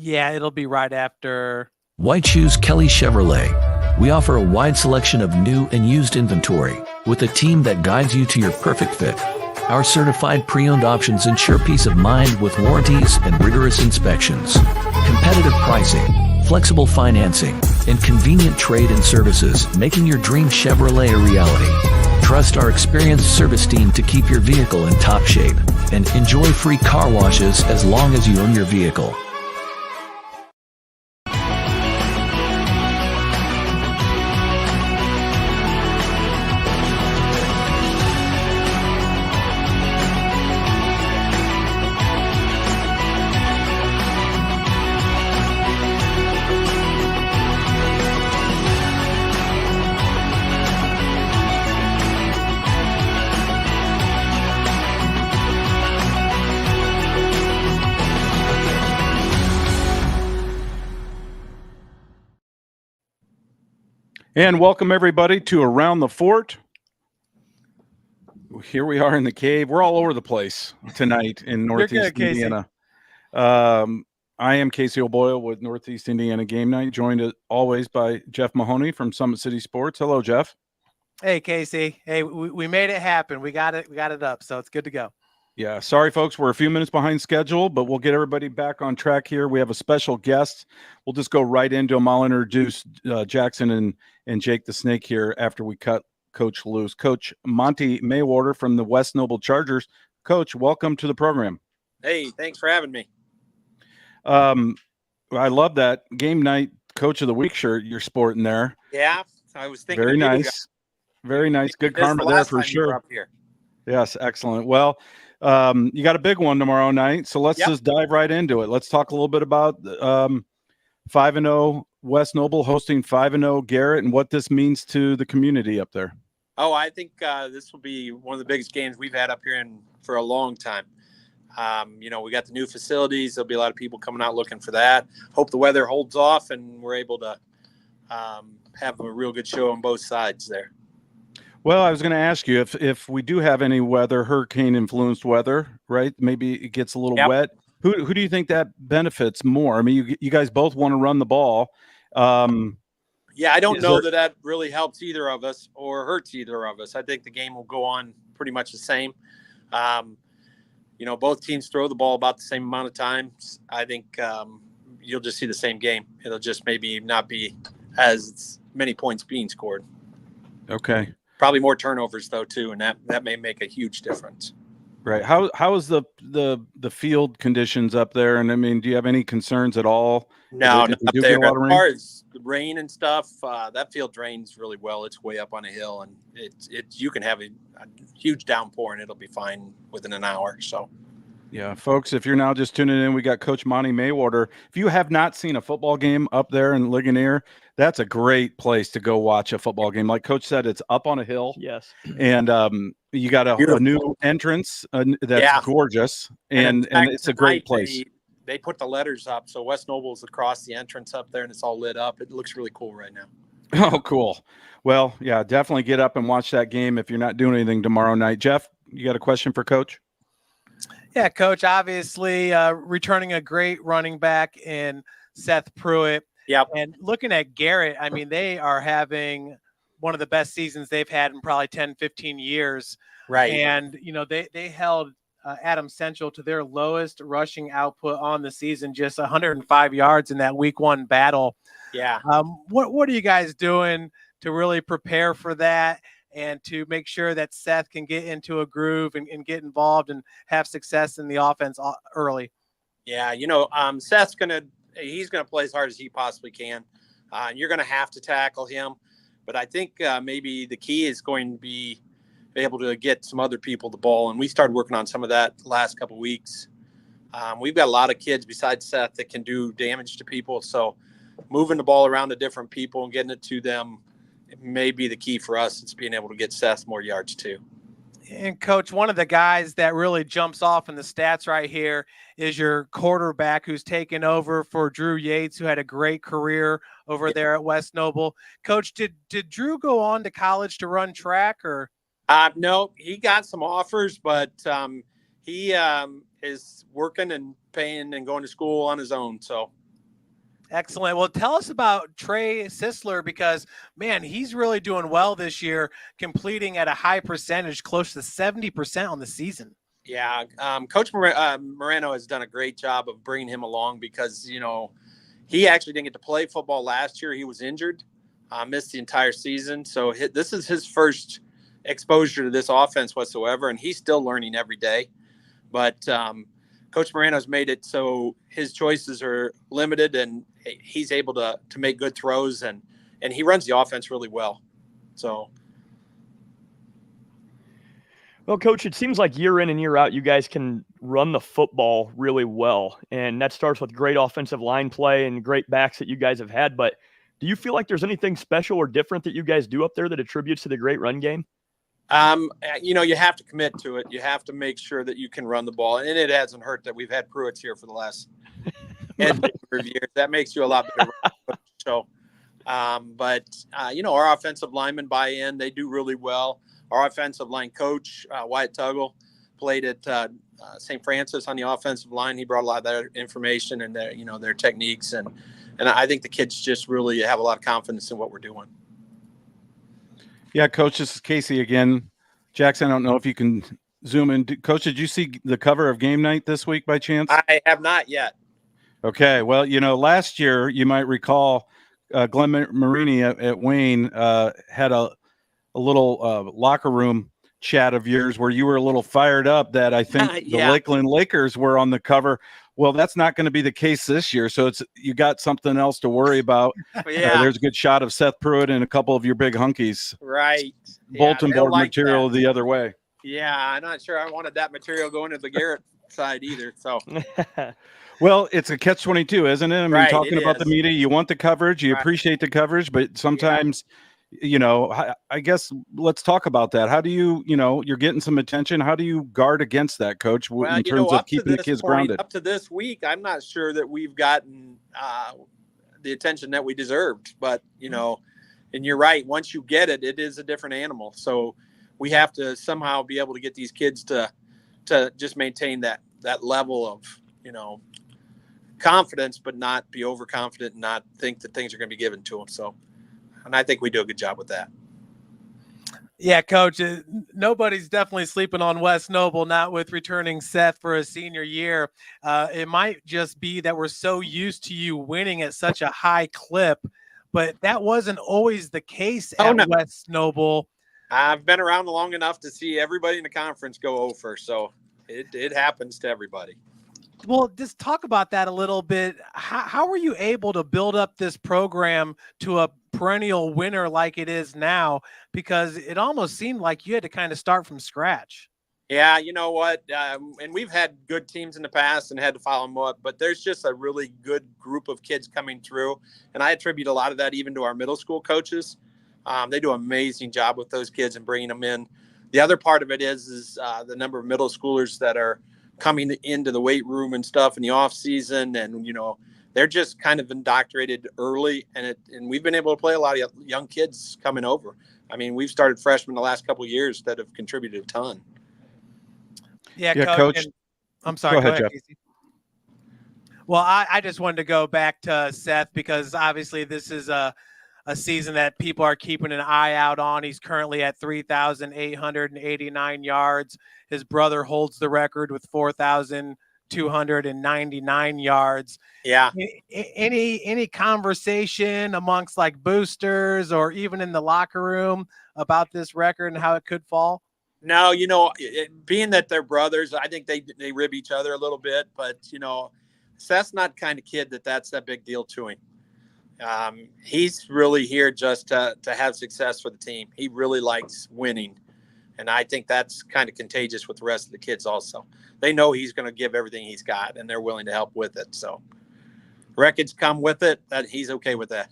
Yeah, it'll be right after. Why choose Kelly Chevrolet? We offer a wide selection of new and used inventory with a team that guides you to your perfect fit. Our certified pre-owned options ensure peace of mind with warranties and rigorous inspections. Competitive pricing, flexible financing, and convenient trade and services, making your dream Chevrolet a reality. Trust our experienced service team to keep your vehicle in top shape and enjoy free car washes as long as you own your vehicle. And welcome everybody to Around the Fort. Here we are in the cave. We're all over the place tonight in Northeast Indiana. I am Casey O'Boyle with Northeast Indiana Game Night, joined as always by Jeff Mahoney from Summit City Sports. Hello, Jeff. Hey, Casey. Hey, we made it happen. We got it up, so it's good to go. Yeah, sorry, folks. We're a few minutes behind schedule, but we'll get everybody back on track here. We have a special guest. We'll just go right into them. I'll introduce Jackson and Jake the Snake here after we cut Coach loose. Coach Monte Mawhorter from the West Noble Chargers. Coach, welcome to the program. Hey, thanks for having me. I love that Game Night Coach of the Week shirt you're sporting there. Yeah, I was thinking. Very nice. Very nice. Good karma there for sure. Yes, excellent. Well, you got a big one tomorrow night, so let's just dive right into it. Let's talk a little bit about 5-0 West Noble hosting 5-0 Garrett and what this means to the community up there. Oh, I think this will be one of the biggest games we've had up here for a long time. We got the new facilities. There'll be a lot of people coming out looking for that. Hope the weather holds off and we're able to have a real good show on both sides there. Well, I was going to ask you if we do have any weather, hurricane-influenced weather, right? Maybe it gets a little wet. Who do you think that benefits more? I mean, you guys both want to run the ball. I don't know that really helps either of us or hurts either of us. I think the game will go on pretty much the same. Both teams throw the ball about the same amount of times. I think you'll just see the same game. It'll just maybe not be as many points being scored. Okay. Probably more turnovers though too, and that may make a huge difference. Right. How is the field conditions up there? And I mean, do you have any concerns at all? No, not up there. As far as the rain and stuff, that field drains really well. It's way up on a hill, and you can have a huge downpour, and it'll be fine within an hour. So. Yeah, folks, if you're now just tuning in, we got Coach Monte Mawhorter. If you have not seen a football game up there in Ligonier, that's a great place to go watch a football game. Like Coach said, it's up on a hill. Yes. And you got a new entrance that's gorgeous, and it's a great place. They put the letters up, so West Noble's across the entrance up there, and it's all lit up. It looks really cool right now. Oh, cool. Well, yeah, definitely get up and watch that game if you're not doing anything tomorrow night. Jeff, you got a question for Coach? Yeah, Coach, obviously returning a great running back in Seth Pruitt. Yep. And looking at Garrett, I mean, they are having one of the best seasons they've had in probably 10, 15 years. Right. And, they held Adams Central to their lowest rushing output on the season, just 105 yards in that week 1 battle. Yeah. What are you guys doing to really prepare for that and to make sure that Seth can get into a groove and get involved and have success in the offense early? Yeah, Seth's he's going to play as hard as he possibly can. You're going to have to tackle him. But I think maybe the key is going to be able to get some other people the ball. And we started working on some of that last couple of weeks. We've got a lot of kids besides Seth that can do damage to people. So moving the ball around to different people and getting it to them may be the key for us. It's being able to get Seth more yards too. And Coach, one of the guys that really jumps off in the stats right here is your quarterback who's taken over for Drew Yates, who had a great career over there at West Noble. Coach, did Drew go on to college to run track or? No, he got some offers, but he is working and paying and going to school on his own. So Excellent. Well, tell us about Trey Sisler because, man, he's really doing well this year, completing at a high percentage, close to 70% on the season. Yeah, Coach Moreno has done a great job of bringing him along because, he actually didn't get to play football last year. He was injured, missed the entire season. So this is his first exposure to this offense whatsoever, and he's still learning every day. But Coach Moreno's made it so his choices are limited, and he's able to make good throws, and he runs the offense really well. So, well, Coach, it seems like year in and year out, you guys can run the football really well, and that starts with great offensive line play and great backs that you guys have had. But do you feel like there's anything special or different that you guys do up there that attributes to the great run game? You have to commit to it. You have to make sure that you can run the ball. And it hasn't hurt that we've had Pruitts here for the last number of years. That makes you a lot better. So, our offensive linemen buy in. They do really well. Our offensive line coach, Wyatt Tuggle, played at St. Francis on the offensive line. He brought a lot of that information and their techniques. And I think the kids just really have a lot of confidence in what we're doing. Yeah, Coach, this is Casey again. Jackson, I don't know if you can zoom in. Coach, did you see the cover of Game Night this week by chance? I have not yet. Okay. Well, last year, you might recall, Glenn Marini at Wayne had a little locker room chat of yours where you were a little fired up that I think the Lakeland Lakers were on the cover. Well, that's not going to be the case this year. So you got something else to worry about. There's a good shot of Seth Pruitt and a couple of your big hunkies. Right. Bulletin board material the other way. Yeah, I'm not sure I wanted that material going to the Garrett side either. So, well, it's a catch-22, isn't it? I mean, talking about the media, you want the coverage, you appreciate the coverage, but sometimes I guess let's talk about that. How do you, you're getting some attention. How do you guard against that, Coach, in terms of keeping the kids grounded? Up to this week, I'm not sure that we've gotten the attention that we deserved. But, and you're right. Once you get it, it is a different animal. So we have to somehow be able to get these kids to just maintain that level of, confidence, but not be overconfident and not think that things are going to be given to them. So, and I think we do a good job with that. Yeah, Coach, nobody's definitely sleeping on West Noble, not with returning Seth for a senior year. It might just be that we're so used to you winning at such a high clip, but that wasn't always the case at West Noble. I've been around long enough to see everybody in the conference go over, so it happens to everybody. Well, just talk about that a little bit. How were you able to build up this program to a perennial winner like it is now? Because it almost seemed like you had to kind of start from scratch. Yeah, you know what? And we've had good teams in the past and had to follow them up, but there's just a really good group of kids coming through. And I attribute a lot of that even to our middle school coaches. They do an amazing job with those kids and bringing them in. The other part of it is the number of middle schoolers that are coming into the weight room and stuff in the off season. And, they're just kind of indoctrinated early, and we've been able to play a lot of young kids coming over. I mean, we've started freshmen the last couple of years that have contributed a ton. Yeah, Coach. I'm sorry. Go ahead, Jeff. Casey. Well, I just wanted to go back to Seth because obviously this is a season that people are keeping an eye out on. He's currently at 3,889 yards. His brother holds the record with 4,299 yards. Yeah. Any conversation amongst like boosters or even in the locker room about this record and how it could fall? No, being that they're brothers, I think they rib each other a little bit, but Seth's not the kind of kid that's that big deal to him. He's really here just to have success for the team. He really likes winning. And I think that's kind of contagious with the rest of the kids also. They know he's going to give everything he's got, and they're willing to help with it. So records come with it, that he's okay with that.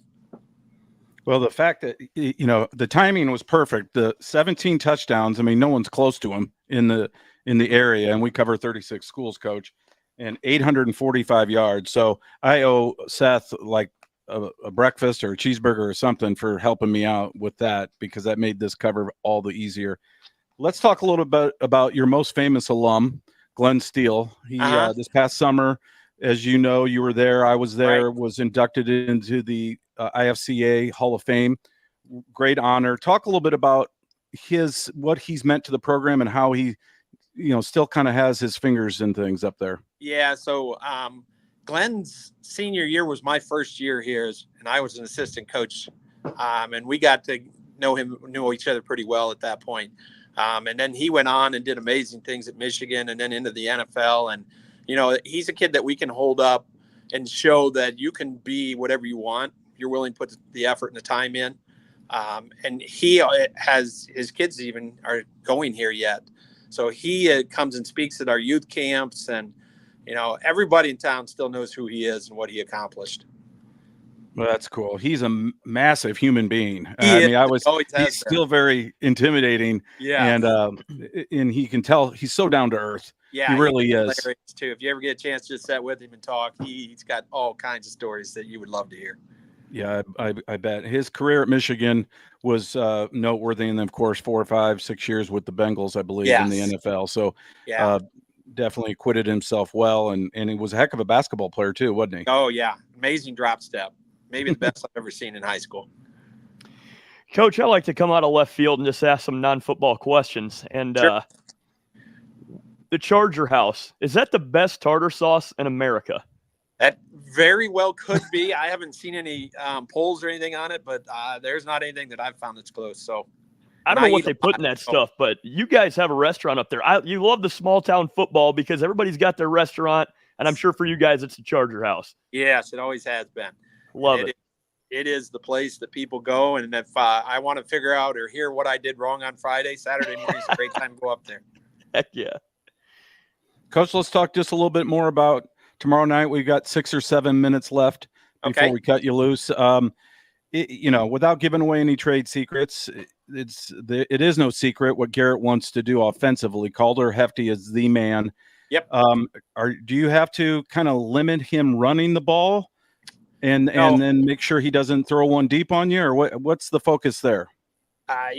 Well, the fact that, the timing was perfect. The 17 touchdowns, I mean, no one's close to him in the area, and we cover 36 schools, Coach, and 845 yards. So I owe Seth like a breakfast or a cheeseburger or something for helping me out with that, because that made this cover all the easier. Let's talk a little bit about your most famous alum, Glenn Steele. He this past summer as you know, you were there. I was there. Right. Was inducted into the IFCA Hall of Fame. Great honor. Talk a little bit about what he's meant to the program and how he, still kind of has his fingers in things up there. Yeah. So Glenn's senior year was my first year here, and I was an assistant coach, and we got to know each other pretty well at that point. And then he went on and did amazing things at Michigan and then into the NFL. And, he's a kid that we can hold up and show that you can be whatever you want. You're willing to put the effort and the time in. And he has his kids even are going here yet. So he comes and speaks at our youth camps, and, everybody in town still knows who he is and what he accomplished. Well, that's cool. He's a massive human being. He's still very intimidating. Yeah. And he can tell he's so down to earth. Yeah, he really is too. If you ever get a chance to just sit with him and talk, he's got all kinds of stories that you would love to hear. Yeah, I bet his career at Michigan was noteworthy, and then of course 4 or 5, 6 years with the Bengals, I believe, in the NFL. So definitely acquitted himself well, and he was a heck of a basketball player too, wasn't he? Oh yeah, amazing drop step. Maybe the best I've ever seen in high school. Coach, I like to come out of left field and just ask some non-football questions. And Sure. The Charger House, is that the best tartar sauce in America? That very well could be. I haven't seen any polls or anything on it, but there's not anything that I've found that's close. So I don't know what they put in that stuff, but you guys have a restaurant up there. You love the small town football because everybody's got their restaurant, and I'm sure for you guys it's the Charger House. Yes, it always has been. Love it. It is the place that people go, and if I want to figure out or hear what I did wrong on Friday, Saturday morning is a great time to go up there. Heck yeah. Coach, let's talk just a little bit more about tomorrow night. We've got 6 or 7 minutes left before we cut you loose. Without giving away any trade secrets, it is no secret what Garrett wants to do offensively. Calder Hefty is the man. Yep. Do you have to kind of limit him running the ball and then make sure he doesn't throw one deep on you, or what's the focus there? Chris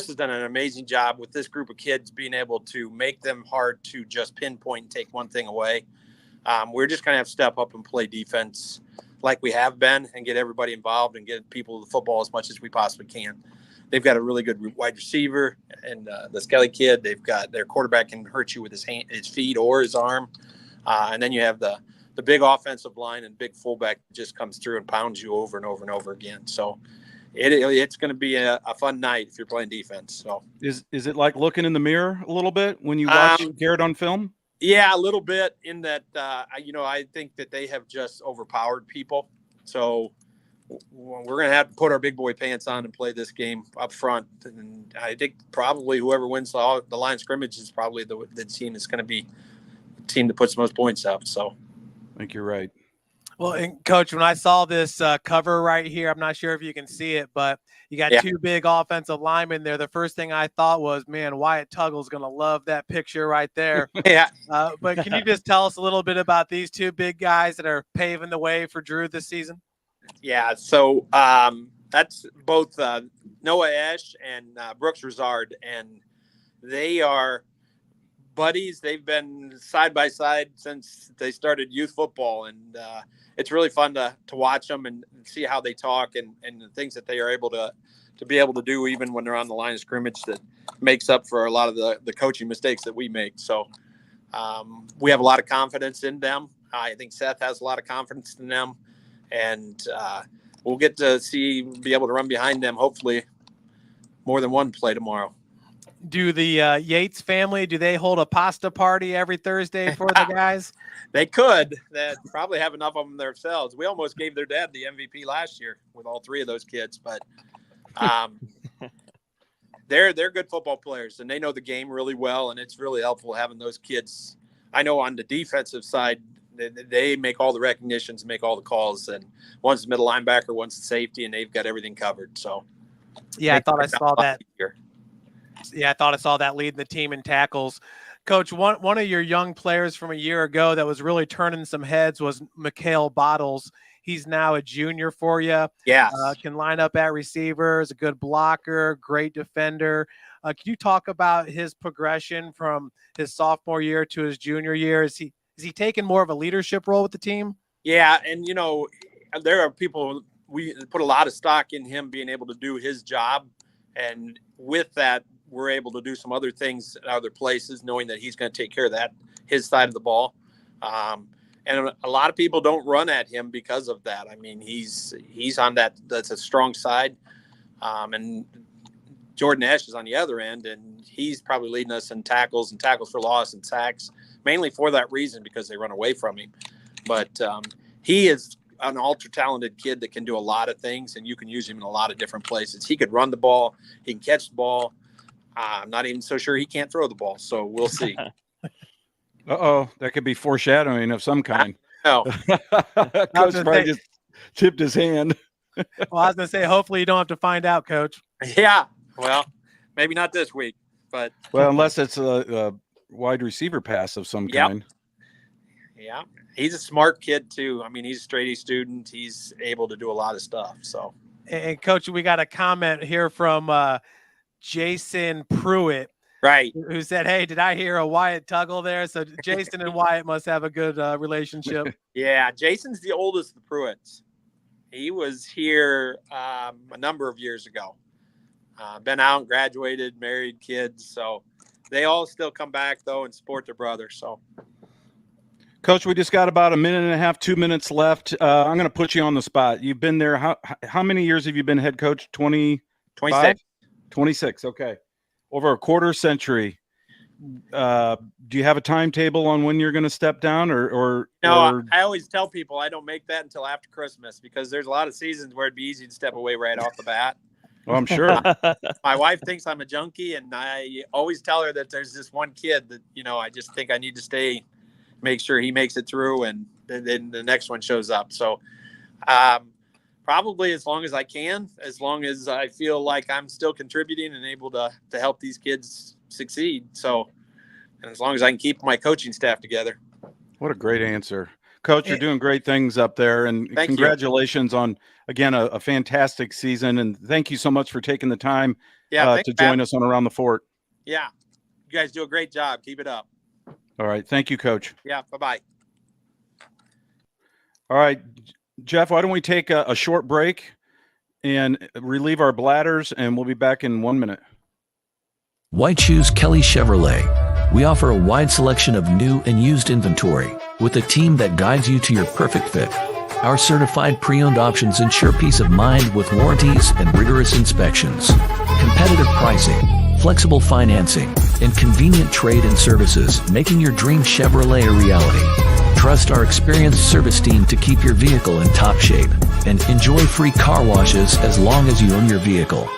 has done an amazing job with this group of kids, being able to make them hard to just pinpoint and take one thing away. We're just going to have to step up and play defense like we have been and get everybody involved and get people the football as much as we possibly can. They've got a really good wide receiver and the Skelly kid. They've got their quarterback can hurt you with his feet or his arm. And then you have the big offensive line and big fullback just comes through and pounds you over and over and over again. So it's going to be a fun night if you're playing defense. So is it like looking in the mirror a little bit when you watch Garrett on film? Yeah, a little bit in that, I think that they have just overpowered people. So we're going to have to put our big boy pants on and play this game up front. And I think probably whoever wins the line of scrimmage is probably the team that's going to be the team that puts the most points up. So I think you're right. Well, and Coach, when I saw this cover right here, I'm not sure if you can see it, but you got two big offensive linemen there. The first thing I thought was, man, Wyatt Tuggle's going to love that picture right there. Yeah. But can you just tell us a little bit about these two big guys that are paving the way for Drew this season? Yeah, so that's both Noah Esch and Brooks Rizard, and they are buddies. They've been side by side since they started youth football, and it's really fun to watch them and see how they talk and the things that they are able to be able to do even when they're on the line of scrimmage that makes up for a lot of the coaching mistakes that we make. So we have a lot of confidence in them. I think Seth has a lot of confidence in them, and we'll get to be able to run behind them, hopefully more than one play tomorrow. Do the Yates family, do they hold a pasta party every Thursday for the guys? They could. They probably have enough of them themselves. We almost gave their dad the MVP last year with all three of those kids, but they're good football players, and they know the game really well, and it's really helpful having those kids. I know on the defensive side, they make all the recognitions, make all the calls, and one's the middle linebacker, one's the safety, and they've got everything covered. So, yeah, I thought I saw that. Yeah, I thought I saw that leading the team in tackles. Coach, one of your young players from a year ago that was really turning some heads was Mikhail Bottles. He's now a junior for you. Yes. Can line up at receiver, is a good blocker, great defender. Can you talk about his progression from his sophomore year to his junior year? Is Is he taking more of a leadership role with the team? Yeah, and there are people, we put a lot of stock in him being able to do his job, and with that, we're able to do some other things at other places, knowing that he's going to take care of that, his side of the ball. And a lot of people don't run at him because of that. I mean, he's on that's a strong side. And Jordan Ash is on the other end, and he's probably leading us in tackles for loss and sacks, mainly for that reason, because they run away from him. But he is an ultra-talented kid that can do a lot of things, and you can use him in a lot of different places. He could run the ball. He can catch the ball. I'm not even so sure he can't throw the ball, so we'll see. Uh-oh, that could be foreshadowing of some kind. No. Coach probably just tipped his hand. Well, I was going to say, hopefully you don't have to find out, Coach. Yeah, well, maybe not this week, but well, unless it's a wide receiver pass of some kind. Yeah, he's a smart kid too. I mean, he's a straight A student. He's able to do a lot of stuff. So, and Coach, we got a comment here from Jason Pruitt, right, who said, "Hey, did I hear a Wyatt Tuggle there?" So Jason and Wyatt must have a good relationship. Yeah, Jason's the oldest of the Pruitts. He was here a number of years ago. Been out, graduated, married, kids. So they all still come back though and support their brother. So. Coach, we just got about a minute and a half, 2 minutes left. I'm going to put you on the spot. You've been there. How many years have you been head coach? 26. 26. Okay. Over a quarter century. Do you have a timetable on when you're going to step down or I always tell people I don't make that until after Christmas, because there's a lot of seasons where it'd be easy to step away right off the bat. Well, I'm sure. My wife thinks I'm a junkie, and I always tell her that there's this one kid that, I just think I need to stay, make sure he makes it through, and then the next one shows up. So probably as long as I can, as long as I feel like I'm still contributing and able to help these kids succeed. So, and as long as I can keep my coaching staff together. What a great answer. Coach, you're doing great things up there, and congratulations on, again, a fantastic season. And thank you so much for taking the time to join us on Around the Fort. Yeah. You guys do a great job. Keep it up. All right. Thank you, Coach. Yeah. Bye-bye. All right, Jeff, why don't we take a short break and relieve our bladders, and we'll be back in 1 minute. White Shoes Kelly Chevrolet. We offer a wide selection of new and used inventory with a team that guides you to your perfect fit. Our certified pre-owned options ensure peace of mind with warranties and rigorous inspections. Competitive pricing, flexible financing, and convenient trade and services, making your dream Chevrolet a reality. Trust our experienced service team to keep your vehicle in top shape, and enjoy free car washes as long as you own your vehicle.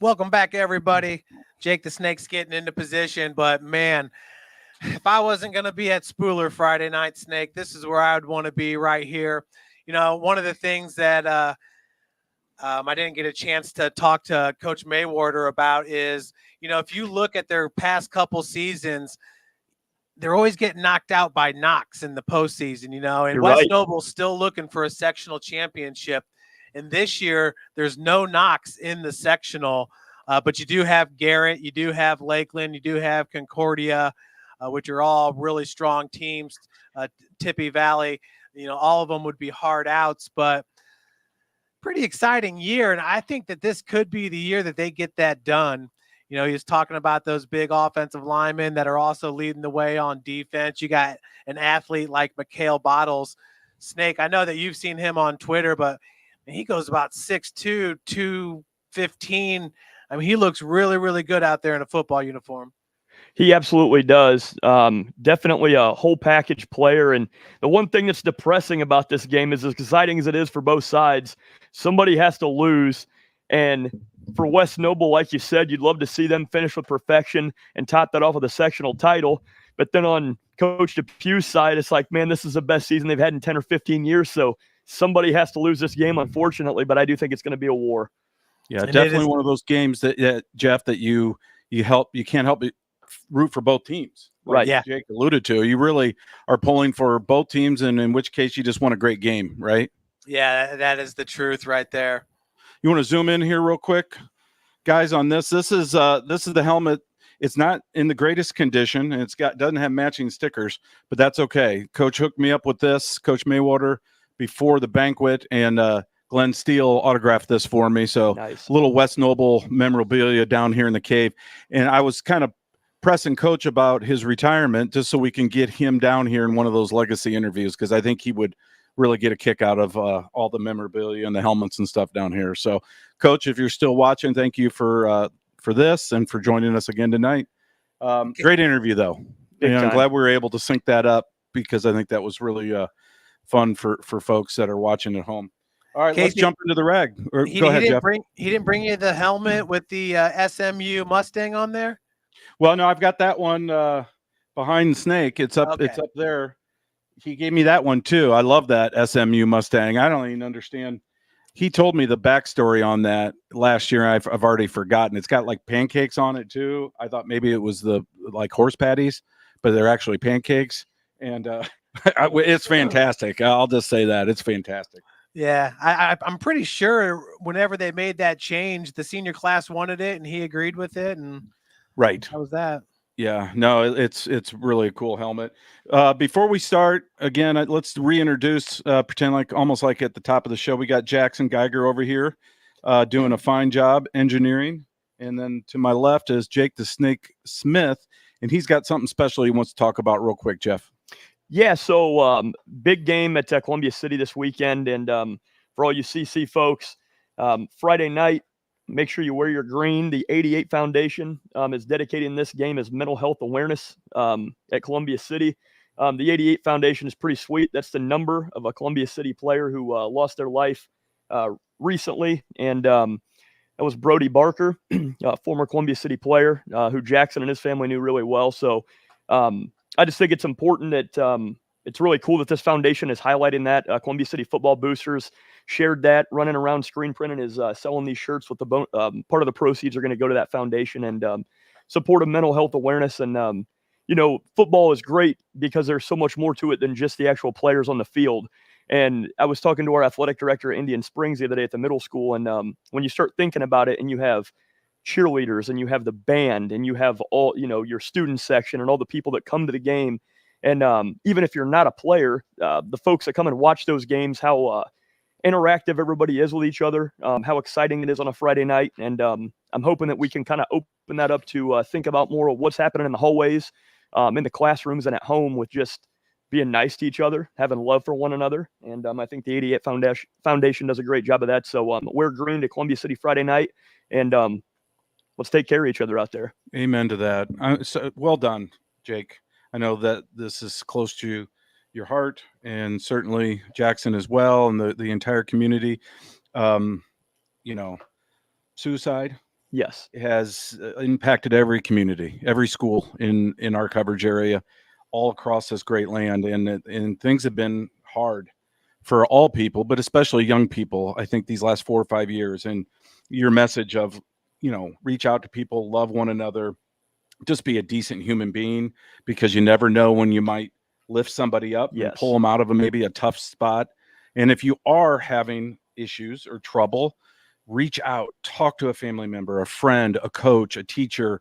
Welcome back, everybody. Jake the Snake's getting into position, but man, if I wasn't going to be at Spooler Friday night, Snake, this is where I would want to be, right here. One of the things that I didn't get a chance to talk to Coach Mawhorter about is, if you look at their past couple seasons, they're always getting knocked out by Knox in the postseason, and West Noble's still looking for a sectional championship. And this year, there's no Knox in the sectional, but you do have Garrett, you do have Lakeland, you do have Concordia, which are all really strong teams. Tippy Valley, all of them would be hard outs, but pretty exciting year. And I think that this could be the year that they get that done. He was talking about those big offensive linemen that are also leading the way on defense. You got an athlete like Mikhail Bottles. Snake, I know that you've seen him on Twitter, but he goes about 6'2", 215. I mean, he looks really, really good out there in a football uniform. He absolutely does. Definitely a whole package player. And the one thing that's depressing about this game is, as exciting as it is for both sides, somebody has to lose. And for West Noble, like you said, you'd love to see them finish with perfection and top that off with a sectional title. But then on Coach DePue's side, it's like, man, this is the best season they've had in 10 or 15 years. So somebody has to lose this game, unfortunately, but I do think it's going to be a war. Yeah, and definitely one of those games that Jeff, that you can't help but root for both teams. Like right. Yeah. Jake alluded to. You really are pulling for both teams, and in which case you just want a great game, right? Yeah, that is the truth right there. You want to zoom in here real quick, guys, on this. This is the helmet. It's not in the greatest condition, and doesn't have matching stickers, but that's okay. Coach hooked me up with this, Coach Mawhorter, before the banquet, and Glenn Steele autographed this for me. So nice. A little West Noble memorabilia down here in the cave. And I was kind of pressing Coach about his retirement just so we can get him down here in one of those legacy interviews, because I think he would really get a kick out of all the memorabilia and the helmets and stuff down here. So, Coach, if you're still watching, thank you for this and for joining us again tonight. Great interview, though. And I'm glad we were able to sync that up, because I think that was really fun for folks that are watching at home. All right, let's jump into the rag. Go ahead, Jeff. He didn't bring you the helmet with the SMU Mustang on there? Well, no, I've got that one behind Snake. It's up. Okay. It's up there. He gave me that one too. I love that SMU Mustang. I don't even understand. He told me the backstory on that last year. I've already forgotten. It's got like pancakes on it too. I thought maybe it was the like horse patties, but they're actually pancakes. And it's fantastic. I'll just say that it's fantastic. Yeah, I'm pretty sure whenever they made that change, the senior class wanted it, and he agreed with it. And right, how was that? Yeah, no, it's really a cool helmet. Before we start, again, let's reintroduce, pretend like almost like at the top of the show, we got Jackson Geiger over here doing a fine job engineering. And then to my left is Jake the Snake Smith, and he's got something special he wants to talk about real quick, Jeff. Yeah, so big game at Columbia City this weekend. And for all you CC folks, Friday night, make sure you wear your green. The 88 Foundation is dedicating this game as mental health awareness at Columbia City. The 88 Foundation is pretty sweet. That's the number of a Columbia City player who lost their life recently. And that was Brody Barker, a former Columbia City player who Jackson and his family knew really well. So I just think it's important that it's really cool that this foundation is highlighting that. Columbia City Football Boosters shared that, running around screen printing, is selling these shirts with the part of the proceeds are going to go to that foundation and support of mental health awareness. And, football is great because there's so much more to it than just the actual players on the field. And I was talking to our athletic director at Indian Springs the other day at the middle school. And when you start thinking about it, and you have cheerleaders and you have the band and you have all, your student section and all the people that come to the game. And even if you're not a player, the folks that come and watch those games, how interactive everybody is with each other, how exciting it is on a Friday night. And I'm hoping that we can kind of open that up to think about more of what's happening in the hallways, in the classrooms and at home, with just being nice to each other, having love for one another. And I think the 88 Foundation does a great job of that. So wear green to Columbia City Friday night, and let's take care of each other out there. Amen to that. So well done, Jake. I know that this is close to your heart, and certainly Jackson as well, and the entire community. Suicide, yes, has impacted every community, every school in our coverage area, all across this great land, and things have been hard for all people, but especially young people. I think these last 4 or 5 years, and your message of reach out to people, love one another, just be a decent human being, because you never know when you might lift somebody up and pull them out of maybe a tough spot. And if you are having issues or trouble, reach out, talk to a family member, a friend, a coach, a teacher,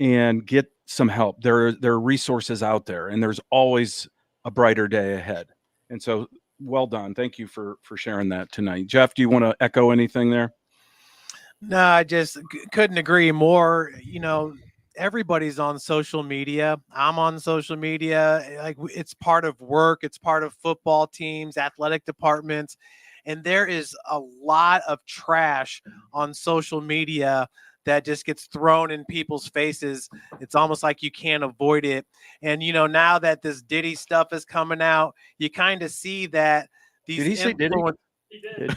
and get some help. There are resources out there, and there's always a brighter day ahead. And so well done. Thank you for sharing that tonight. Jeff, do you want to echo anything there? No, I just couldn't agree more. Everybody's on social media. I'm on social media. Like, it's part of work. It's part of football teams, athletic departments. And there is a lot of trash on social media that just gets thrown in people's faces. It's almost like you can't avoid it. And, now that this Diddy stuff is coming out, you kind of see that these. Did he say Diddy? He did.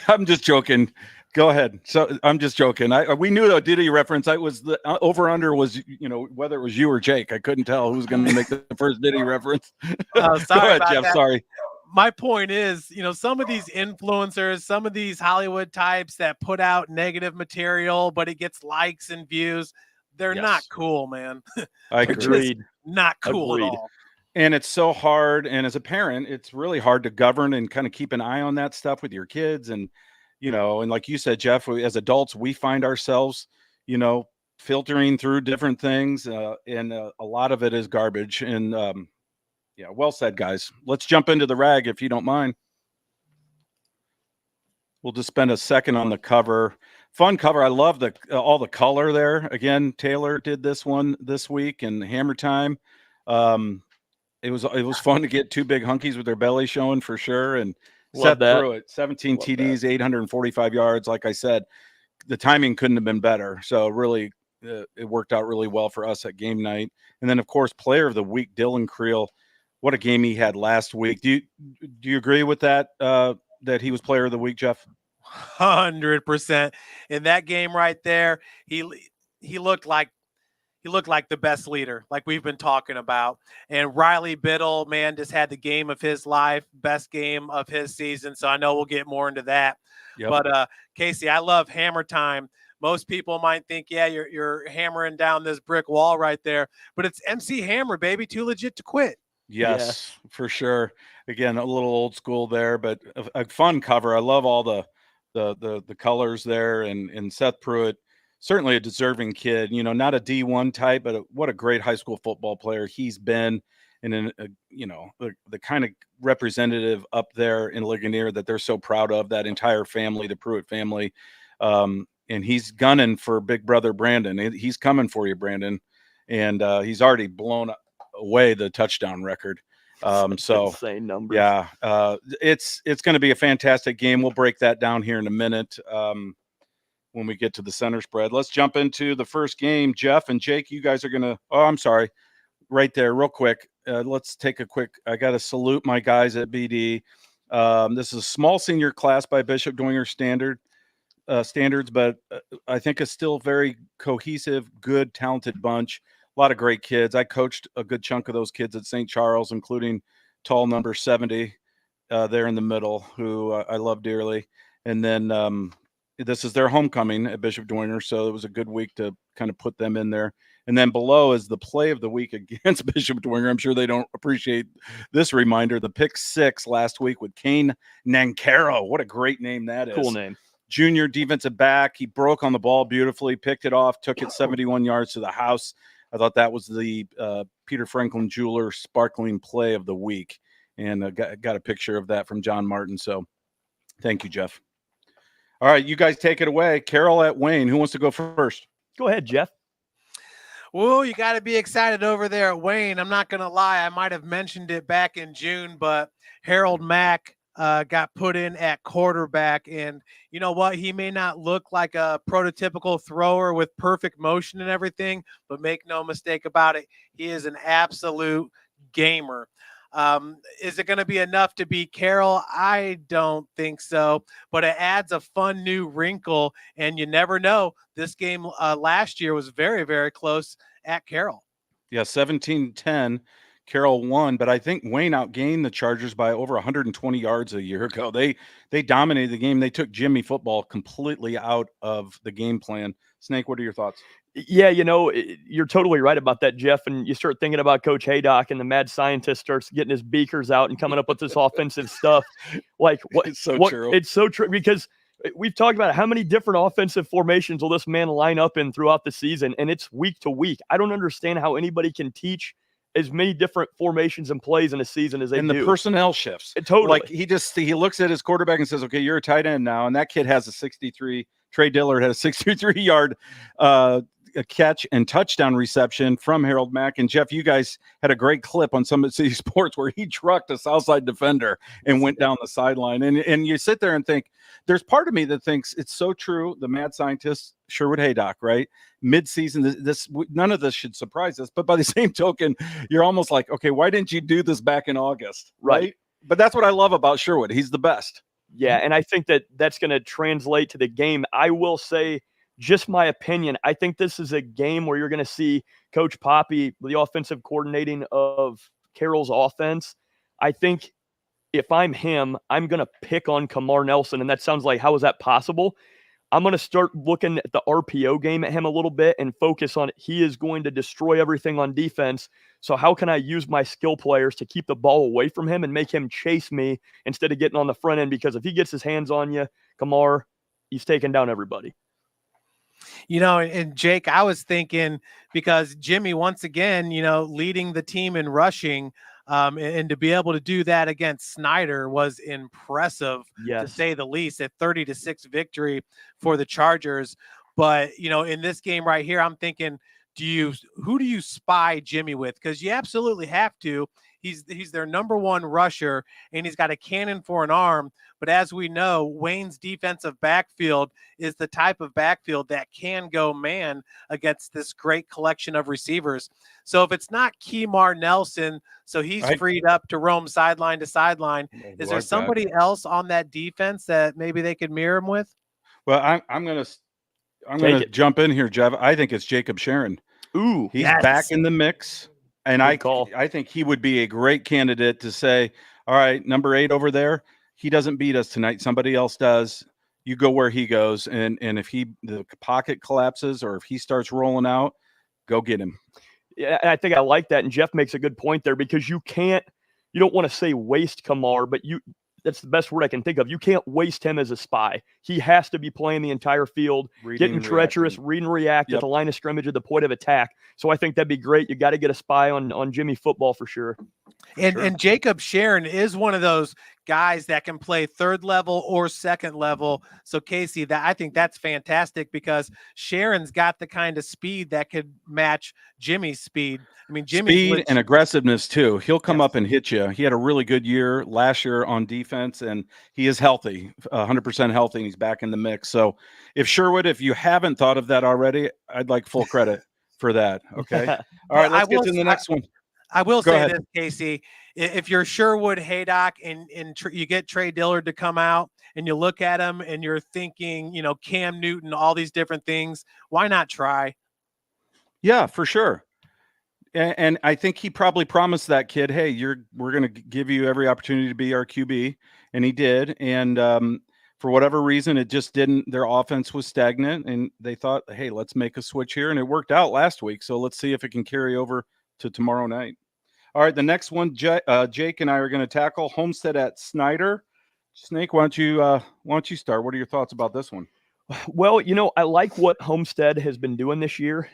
I'm just joking. Go ahead. So I'm just joking. We knew the Diddy reference. I was the over under was, whether it was you or Jake. I couldn't tell who was going to make the first Diddy reference. Oh, Go sorry ahead, about Jeff. that. Sorry. My point is, some of these influencers, some of these Hollywood types that put out negative material, but it gets likes and views. They're not cool, man. I agree. Not cool at all. And it's so hard. And as a parent, it's really hard to govern and kind of keep an eye on that stuff with your kids. And, and like you said, Jeff, as adults, we find ourselves, filtering through different things. And a lot of it is garbage. And yeah, well said, guys. Let's jump into the rag if you don't mind. We'll just spend a second on the cover. Fun cover. I love all the color there. Again, Taylor did this one this week in Hammer Time. It was fun to get two big hunkies with their belly showing for sure. And Seth Pruitt, 17 TDs, 845 yards. Like I said, the timing couldn't have been better. So really, it worked out really well for us at game night. And then, of course, player of the week, Dylan Creel. What a game he had last week. Do you agree with that, that he was player of the week, Jeff? 100%. In that game right there, he looked like the best leader, like we've been talking about. And Riley Biddle, man, just had the game of his life, best game of his season. So I know we'll get more into that. Yep. But Casey, I love Hammer Time. Most people might think, yeah, you're hammering down this brick wall right there, but it's MC Hammer, baby, too legit to quit. Yes, for sure. Again, a little old school there, but a fun cover. I love all the colors there, and Seth Pruitt, certainly a deserving kid. Not a D1 type, but what a great high school football player he's been, and the kind of representative up there in Ligonier that they're so proud of. That entire family, the Pruitt family, and he's gunning for big brother Brandon. He's coming for you, Brandon, and he's already blown away the touchdown record. So insane numbers. Yeah, it's going to be a fantastic game. We'll break that down here in a minute when we get to the center spread. Let's jump into the first game. Jeff and Jake, you guys are going to – I'm sorry. Right there, real quick. Let's take a quick – I got to salute my guys at BD. This is a small senior class by Bishop Dwenger standards, but I think a still very cohesive, good, talented bunch. A lot of great kids. I coached a good chunk of those kids at St. Charles, including tall number 70 there in the middle, who I love dearly. And then this is their homecoming at Bishop Dwenger, so it was a good week to kind of put them in there. And then below is the play of the week against Bishop Dwenger. I'm sure they don't appreciate this reminder. The pick 6 last week with Kane Nancaro. What a great name that is. Cool name. Junior defensive back. He broke on the ball beautifully, picked it off, took it 71 yards to the house. I thought that was the Peter Franklin Jeweler sparkling play of the week, and got a picture of that from John Martin. So thank you, Jeff. All right, you guys take it away. Carroll at Wayne. Who wants to go first? Go ahead, Jeff. Well, you got to be excited over there at Wayne. I'm not going to lie. I might have mentioned it back in June, but Harold Mack got put in at quarterback. And you know what? He may not look like a prototypical thrower with perfect motion and everything, but make no mistake about it, he is an absolute gamer. Is it going to be enough to beat Carroll? I don't think so, but it adds a fun new wrinkle, and you never know. This game last year was very, very close at Carroll. Yeah, 17-10. Carroll won, but I think Wayne outgained the Chargers by over 120 yards a year ago. They dominated the game. They took Jimmy football completely out of the game plan. Snake, what are your thoughts? Yeah, you're totally right about that, Jeff. And you start thinking about Coach Haydock, and the mad scientist starts getting his beakers out and coming up with this offensive stuff. Like, it's so true. It's so true, because we've talked about how many different offensive formations will this man line up in throughout the season, and it's week to week. I don't understand how anybody can teach as many different formations and plays in a season as they do. And the personnel shifts. Totally. Like he looks at his quarterback and says, okay, you're a tight end now. And that kid has a 63. Trey Dillard had a 63-yard catch and touchdown reception from Harold Mack. And Jeff, you guys had a great clip on Summit City Sports where he trucked a Southside defender and went down the sideline. And you sit there and think, there's part of me that thinks it's so true. The mad scientist, Sherwood Haydock, right? Mid-season, none of this should surprise us. But by the same token, you're almost like, okay, why didn't you do this back in August? Right? But that's what I love about Sherwood. He's the best. Yeah, and I think that that's going to translate to the game. I will say, just my opinion, I think this is a game where you're going to see Coach Poppy, the offensive coordinating of Carroll's offense. I think if I'm him, I'm going to pick on Kamar Nelson, and that sounds like, how is that possible? I'm going to start looking at the RPO game at him a little bit and focus on he is going to destroy everything on defense. So how can I use my skill players to keep the ball away from him and make him chase me instead of getting on the front end? Because if he gets his hands on you, Kamar, he's taking down everybody. And Jake, I was thinking, because Jimmy, once again, leading the team in rushing, and to be able to do that against Snyder was impressive, to say the least. A 30-6 victory for the Chargers. But, in this game right here, I'm thinking, who do you spy Jimmy with? Because you absolutely have to. He's their number one rusher, and he's got a cannon for an arm. But as we know, Wayne's defensive backfield is the type of backfield that can go man against this great collection of receivers. So if it's not Kamar Nelson, so he's freed up to roam sideline to sideline, is there somebody else on that defense that maybe they could mirror him with? Well, I'm gonna jump in here, Jeff. I think it's Jacob Sharon. Ooh, he's back in the mix. And I think he would be a great candidate to say, all right, number 8 over there, he doesn't beat us tonight. Somebody else does. You go where he goes. And if the pocket collapses or if he starts rolling out, go get him. Yeah, I think I like that. And Jeff makes a good point there, because you don't want to say waste Kamar, but that's the best word I can think of. You can't waste him as a spy. He has to be playing the entire field, getting treacherous, read and react at the line of scrimmage at the point of attack. So I think that'd be great. You got to get a spy on Jimmy football for sure. And Jacob Sharon is one of those guys that can play third level or second level. So Casey, I think that's fantastic, because Sharon's got the kind of speed that could match Jimmy's speed. I mean, Jimmy's speed and aggressiveness too. He'll come up and hit you. He had a really good year last year on defense, and he is healthy, 100% healthy, and he's back in the mix. So if you haven't thought of that already, I'd like full credit for that. Okay. All right, let's get to the next one. I will say this, Casey. If you're Sherwood Haydock and you get Trey Dillard to come out and you look at him and you're thinking, Cam Newton, all these different things, why not try? Yeah, for sure. And I think he probably promised that kid, hey, we're going to give you every opportunity to be our QB. And he did. And for whatever reason, it just didn't. Their offense was stagnant, and they thought, hey, let's make a switch here. And it worked out last week. So let's see if it can carry over to tomorrow night. All right, the next one, Jake and I are going to tackle Homestead at Snyder. Snake, why don't you start? What are your thoughts about this one? Well, I like what Homestead has been doing this year.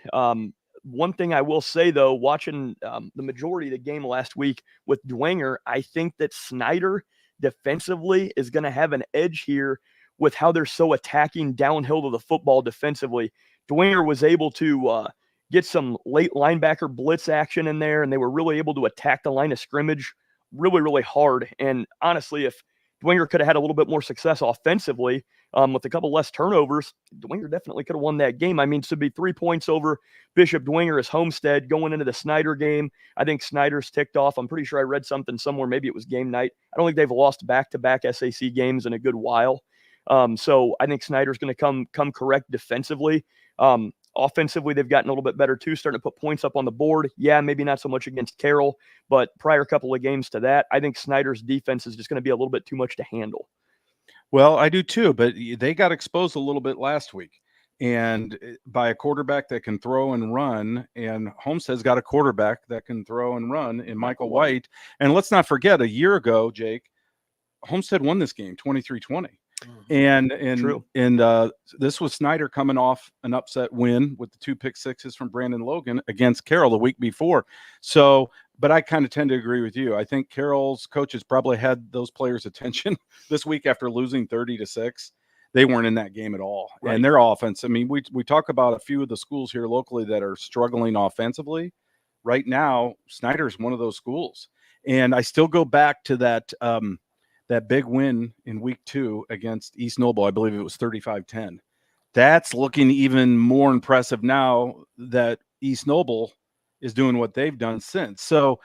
One thing I will say, though, watching the majority of the game last week with Dwenger, I think that Snyder defensively is going to have an edge here with how they're so attacking downhill to the football defensively. Dwenger was able to get some late linebacker blitz action in there, and they were really able to attack the line of scrimmage really, really hard. And honestly, if Dwenger could have had a little bit more success offensively with a couple less turnovers, Dwenger definitely could have won that game. I mean, to be 3 points over Bishop Dwenger as Homestead going into the Snyder game. I think Snyder's ticked off. I'm pretty sure I read something somewhere. Maybe it was game night. I don't think they've lost back-to-back SAC games in a good while. So I think Snyder's going to come correct defensively. Offensively, they've gotten a little bit better too, starting to put points up on the board. Yeah, maybe not so much against Carroll, but prior couple of games to that, I think Snyder's defense is just going to be a little bit too much to handle. Well, I do too, but they got exposed a little bit last week, and by a quarterback that can throw and run, and Homestead's got a quarterback that can throw and run in Michael White. And let's not forget, a year ago, Jake, Homestead won this game 23-20. And this was Snyder coming off an upset win with the 2 pick sixes from Brandon Logan against Carroll the week before. So, but I kind of tend to agree with you. I think Carroll's coaches probably had those players' attention this week after losing 30-6. They weren't in that game at all. Right. And their offense, I mean, we talk about a few of the schools here locally that are struggling offensively. Right now, Snyder's one of those schools. And I still go back to that big win in week 2 against East Noble. I believe it was 35-10. That's looking even more impressive now that East Noble is doing what they've done since. So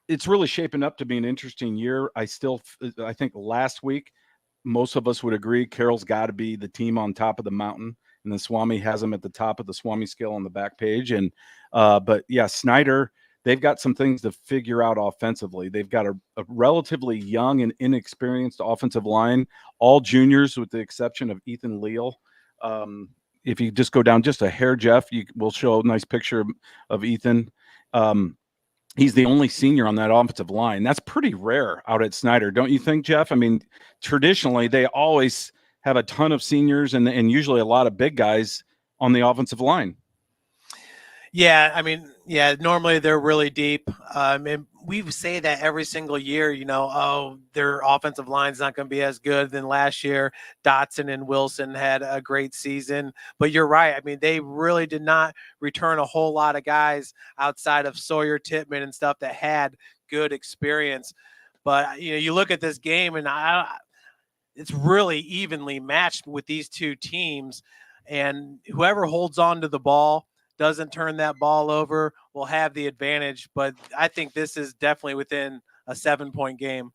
it's really shaping up to be an interesting year. I think last week most of us would agree Carroll's got to be the team on top of the mountain, and then Swami has them at the top of the Swami scale on the back page. And but yeah, Snyder, they've got some things to figure out offensively. They've got a relatively young and inexperienced offensive line, all juniors with the exception of Ethan Leal. If you just go down just a hair, Jeff, we'll show a nice picture of Ethan. He's the only senior on that offensive line. That's pretty rare out at Snyder, don't you think, Jeff? I mean, traditionally, they always have a ton of seniors and usually a lot of big guys on the offensive line. Yeah, I mean, yeah, normally they're really deep. And we say that every single year, their offensive line's not going to be as good than last year. Dotson and Wilson had a great season. But you're right. I mean, they really did not return a whole lot of guys outside of Sawyer Tittman and stuff that had good experience. But, you look at this game and it's really evenly matched with these two teams. And whoever holds on to the ball, doesn't turn that ball over, will have the advantage. But I think this is definitely within a 7-point game.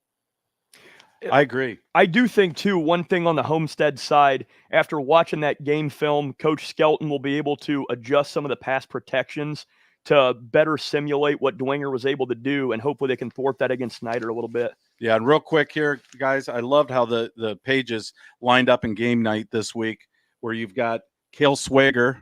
I agree. I do think, too, one thing on the Homestead side, after watching that game film, Coach Skelton will be able to adjust some of the pass protections to better simulate what Dwenger was able to do, and hopefully they can thwart that against Snyder a little bit. Yeah, and real quick here, guys, I loved how the pages lined up in game night this week, where you've got Cale Swager,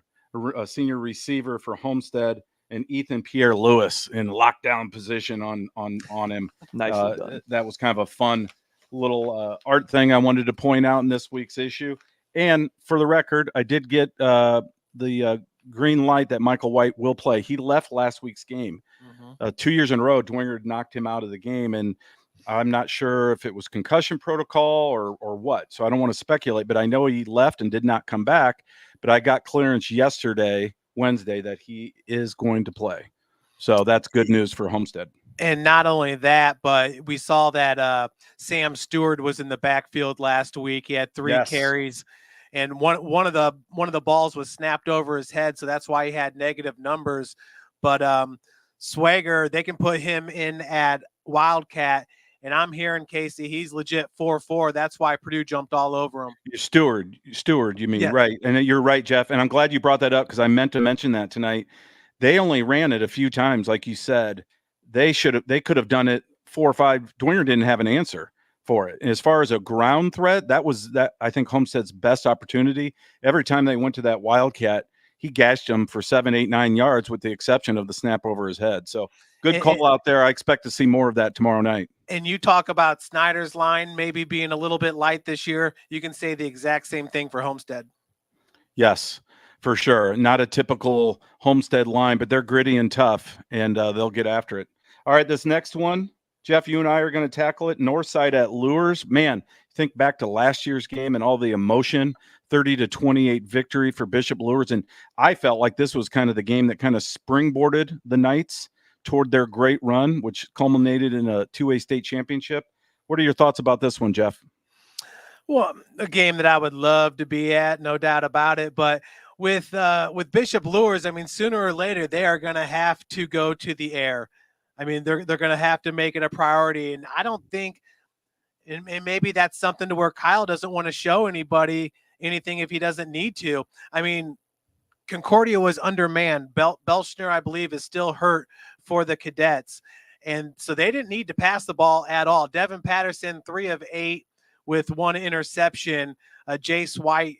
a senior receiver for Homestead, and Ethan Pierre Lewis in lockdown position on him. Nicely done. That was kind of a fun little art thing I wanted to point out in this week's issue. And for the record, I did get the green light that Michael White will play. He left last week's game. 2 years in a row, Dwenger knocked him out of the game, and I'm not sure if it was concussion protocol or what. So I don't want to speculate, but I know he left and did not come back. But I got clearance Wednesday, that he is going to play. So that's good news for Homestead. And not only that, but we saw that Sam Stewart was in the backfield last week. He had 3 carries, and one of the balls was snapped over his head, so that's why he had negative numbers. But Swager, they can put him in at Wildcat. And I'm hearing, Casey, he's legit 4-4. That's why Purdue jumped all over him. Steward, you mean, yeah. Right. And you're right, Jeff. And I'm glad you brought that up because I meant to mention that tonight. They only ran it a few times, like you said. They could have done it 4 or 5. Dwenger didn't have an answer for it. And as far as a ground threat, that I think Homestead's best opportunity. Every time they went to that Wildcat, he gashed them for 7, 8, 9 yards, with the exception of the snap over his head. So good call out there. I expect to see more of that tomorrow night. And you talk about Snyder's line maybe being a little bit light this year. You can say the exact same thing for Homestead. Yes, for sure. Not a typical Homestead line, but they're gritty and tough, and they'll get after it. All right, this next one, Jeff, you and I are going to tackle it. Northside at Lures. Man, think back to last year's game and all the emotion. 30-28 victory for Bishop Lures. And I felt like this was kind of the game that kind of springboarded the Knights toward their great run, which culminated in a 2A state championship. What are your thoughts about this one, Jeff? Well, a game that I would love to be at, no doubt about it. But with Bishop Lures, I mean, sooner or later, they are going to have to go to the air. I mean, they're going to have to make it a priority. And I don't think, and maybe that's something to where Kyle doesn't want to show anybody anything if he doesn't need to. I mean, Concordia was undermanned. Belschner, I believe, is still hurt for the Cadets. And so they didn't need to pass the ball at all. Devin Patterson, 3 of 8 with 1 interception. Jace White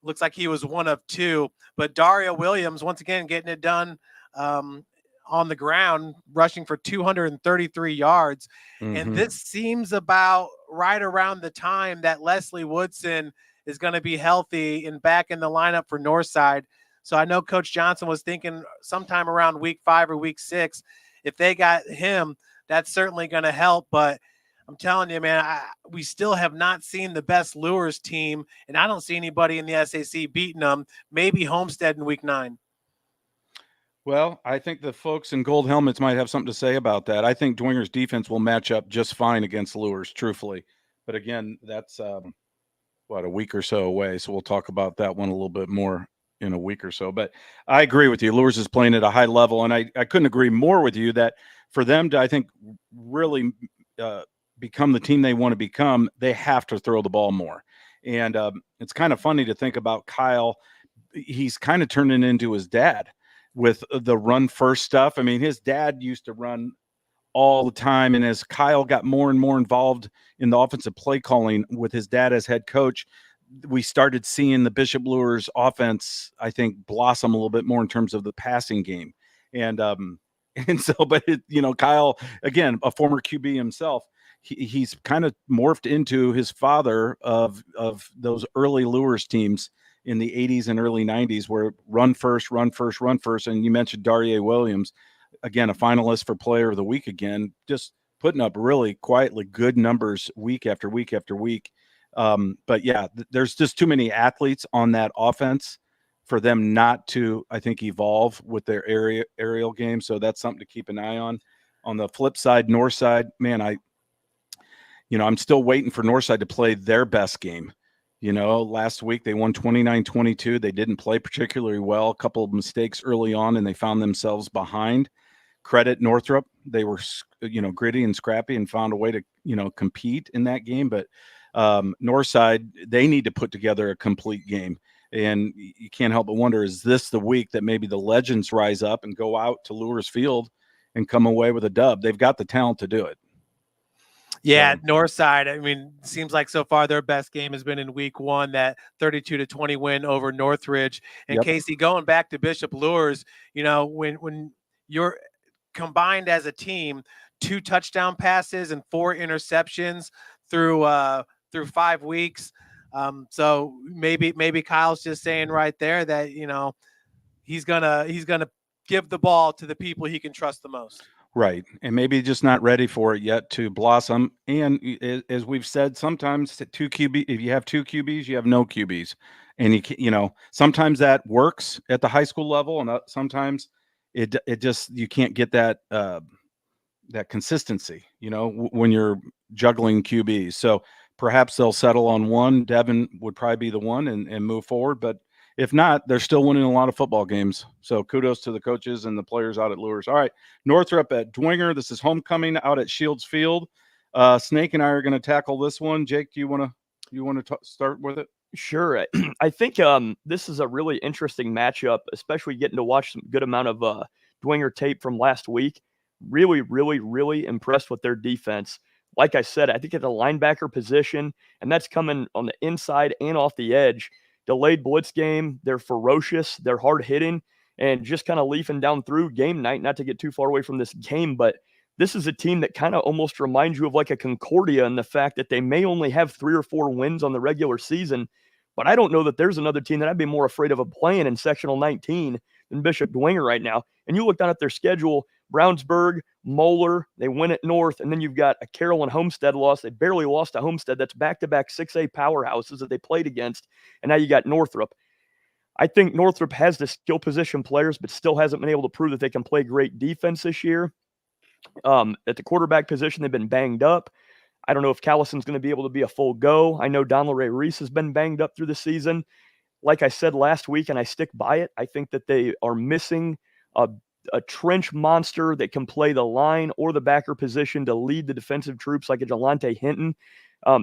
looks like he was 1 of 2. But Daria Williams, once again, getting it done on the ground, rushing for 233 yards. Mm-hmm. And this seems about right around the time that Leslie Woodson is going to be healthy and back in the lineup for Northside. So I know Coach Johnson was thinking sometime around week 5 or week 6, if they got him, that's certainly going to help. But I'm telling you, man, we still have not seen the best Lures team, and I don't see anybody in the SAC beating them. Maybe Homestead in week 9. Well, I think the folks in gold helmets might have something to say about that. I think Dwenger's defense will match up just fine against Lures, truthfully. But again, that's a week or so away. So we'll talk about that one a little bit more in a week or so. But I agree with you. Lures is playing at a high level. And I couldn't agree more with you that for them to, I think, really become the team they want to become, they have to throw the ball more. And it's kind of funny to think about Kyle. He's kind of turning into his dad with the run first stuff. I mean, his dad used to run all the time. And as Kyle got more and more involved in the offensive play calling with his dad as head coach, we started seeing the Bishop Lures offense, I think, blossom a little bit more in terms of the passing game. And so, but Kyle, again, a former QB himself, he's kind of morphed into his father of those early Lures teams in the 80s and early 90s, where run first. And you mentioned Daria Williams, again, a finalist for Player of the Week again, just putting up really quietly good numbers week after week after week. But yeah, there's just too many athletes on that offense for them not to, I think, evolve with their aerial game. So that's something to keep an eye on. On the flip side, Northside, man, I'm still waiting for Northside to play their best game. Last week they won 29-22. They didn't play particularly well. A couple of mistakes early on, and they found themselves behind. Credit Northrop. They were, gritty and scrappy and found a way to, compete in that game. But Northside, they need to put together a complete game. And you can't help but wonder, is this the week that maybe the legends rise up and go out to Lures Field and come away with a dub? They've got the talent to do it. Yeah, Northside, I mean, seems like so far their best game has been in week 1, that 32-20 win over Northridge. And Yep. Casey, going back to Bishop Lures, when you're combined as a team, 2 touchdown passes and 4 interceptions through 5 weeks. So maybe Kyle's just saying right there that, he's gonna give the ball to the people he can trust the most. Right. And maybe just not ready for it yet to blossom. And as we've said, sometimes if you have 2 QBs, you have no QBs. And sometimes that works at the high school level, and sometimes it just, you can't get that consistency, when you're juggling QBs. So perhaps they'll settle on one. Devin would probably be the one and move forward. But if not, they're still winning a lot of football games. So kudos to the coaches and the players out at Lures. All right, Northrop at Dwinger. This is homecoming out at Shields Field. Snake and I are going to tackle this one. Jake, do you want to start with it? Sure. I think this is a really interesting matchup, especially getting to watch some good amount of Dwinger tape from last week. Really, really, really impressed with their defense. Like I said, I think at the linebacker position, and that's coming on the inside and off the edge. Delayed blitz game, they're ferocious, they're hard hitting, and just kind of leafing down through game night. Not to get too far away from this game, but this is a team that kind of almost reminds you of like a Concordia in the fact that they may only have 3 or 4 wins on the regular season, but I don't know that there's another team that I'd be more afraid of playing in Sectional 19 than Bishop Dwinger right now. And you look down at their schedule, Brownsburg, Moeller, they win at North, and then you've got a Carroll and Homestead loss. They barely lost to Homestead. That's back-to-back 6A powerhouses that they played against, and now you got Northrop. I think Northrop has the skill position players, but still hasn't been able to prove that they can play great defense this year. At the quarterback position, they've been banged up. I don't know if Callison's going to be able to be a full go. I know Don LeRae Reese has been banged up through the season. Like I said last week, and I stick by it, I think that they are missing a trench monster that can play the line or the backer position to lead the defensive troops like a Jelante Hinton.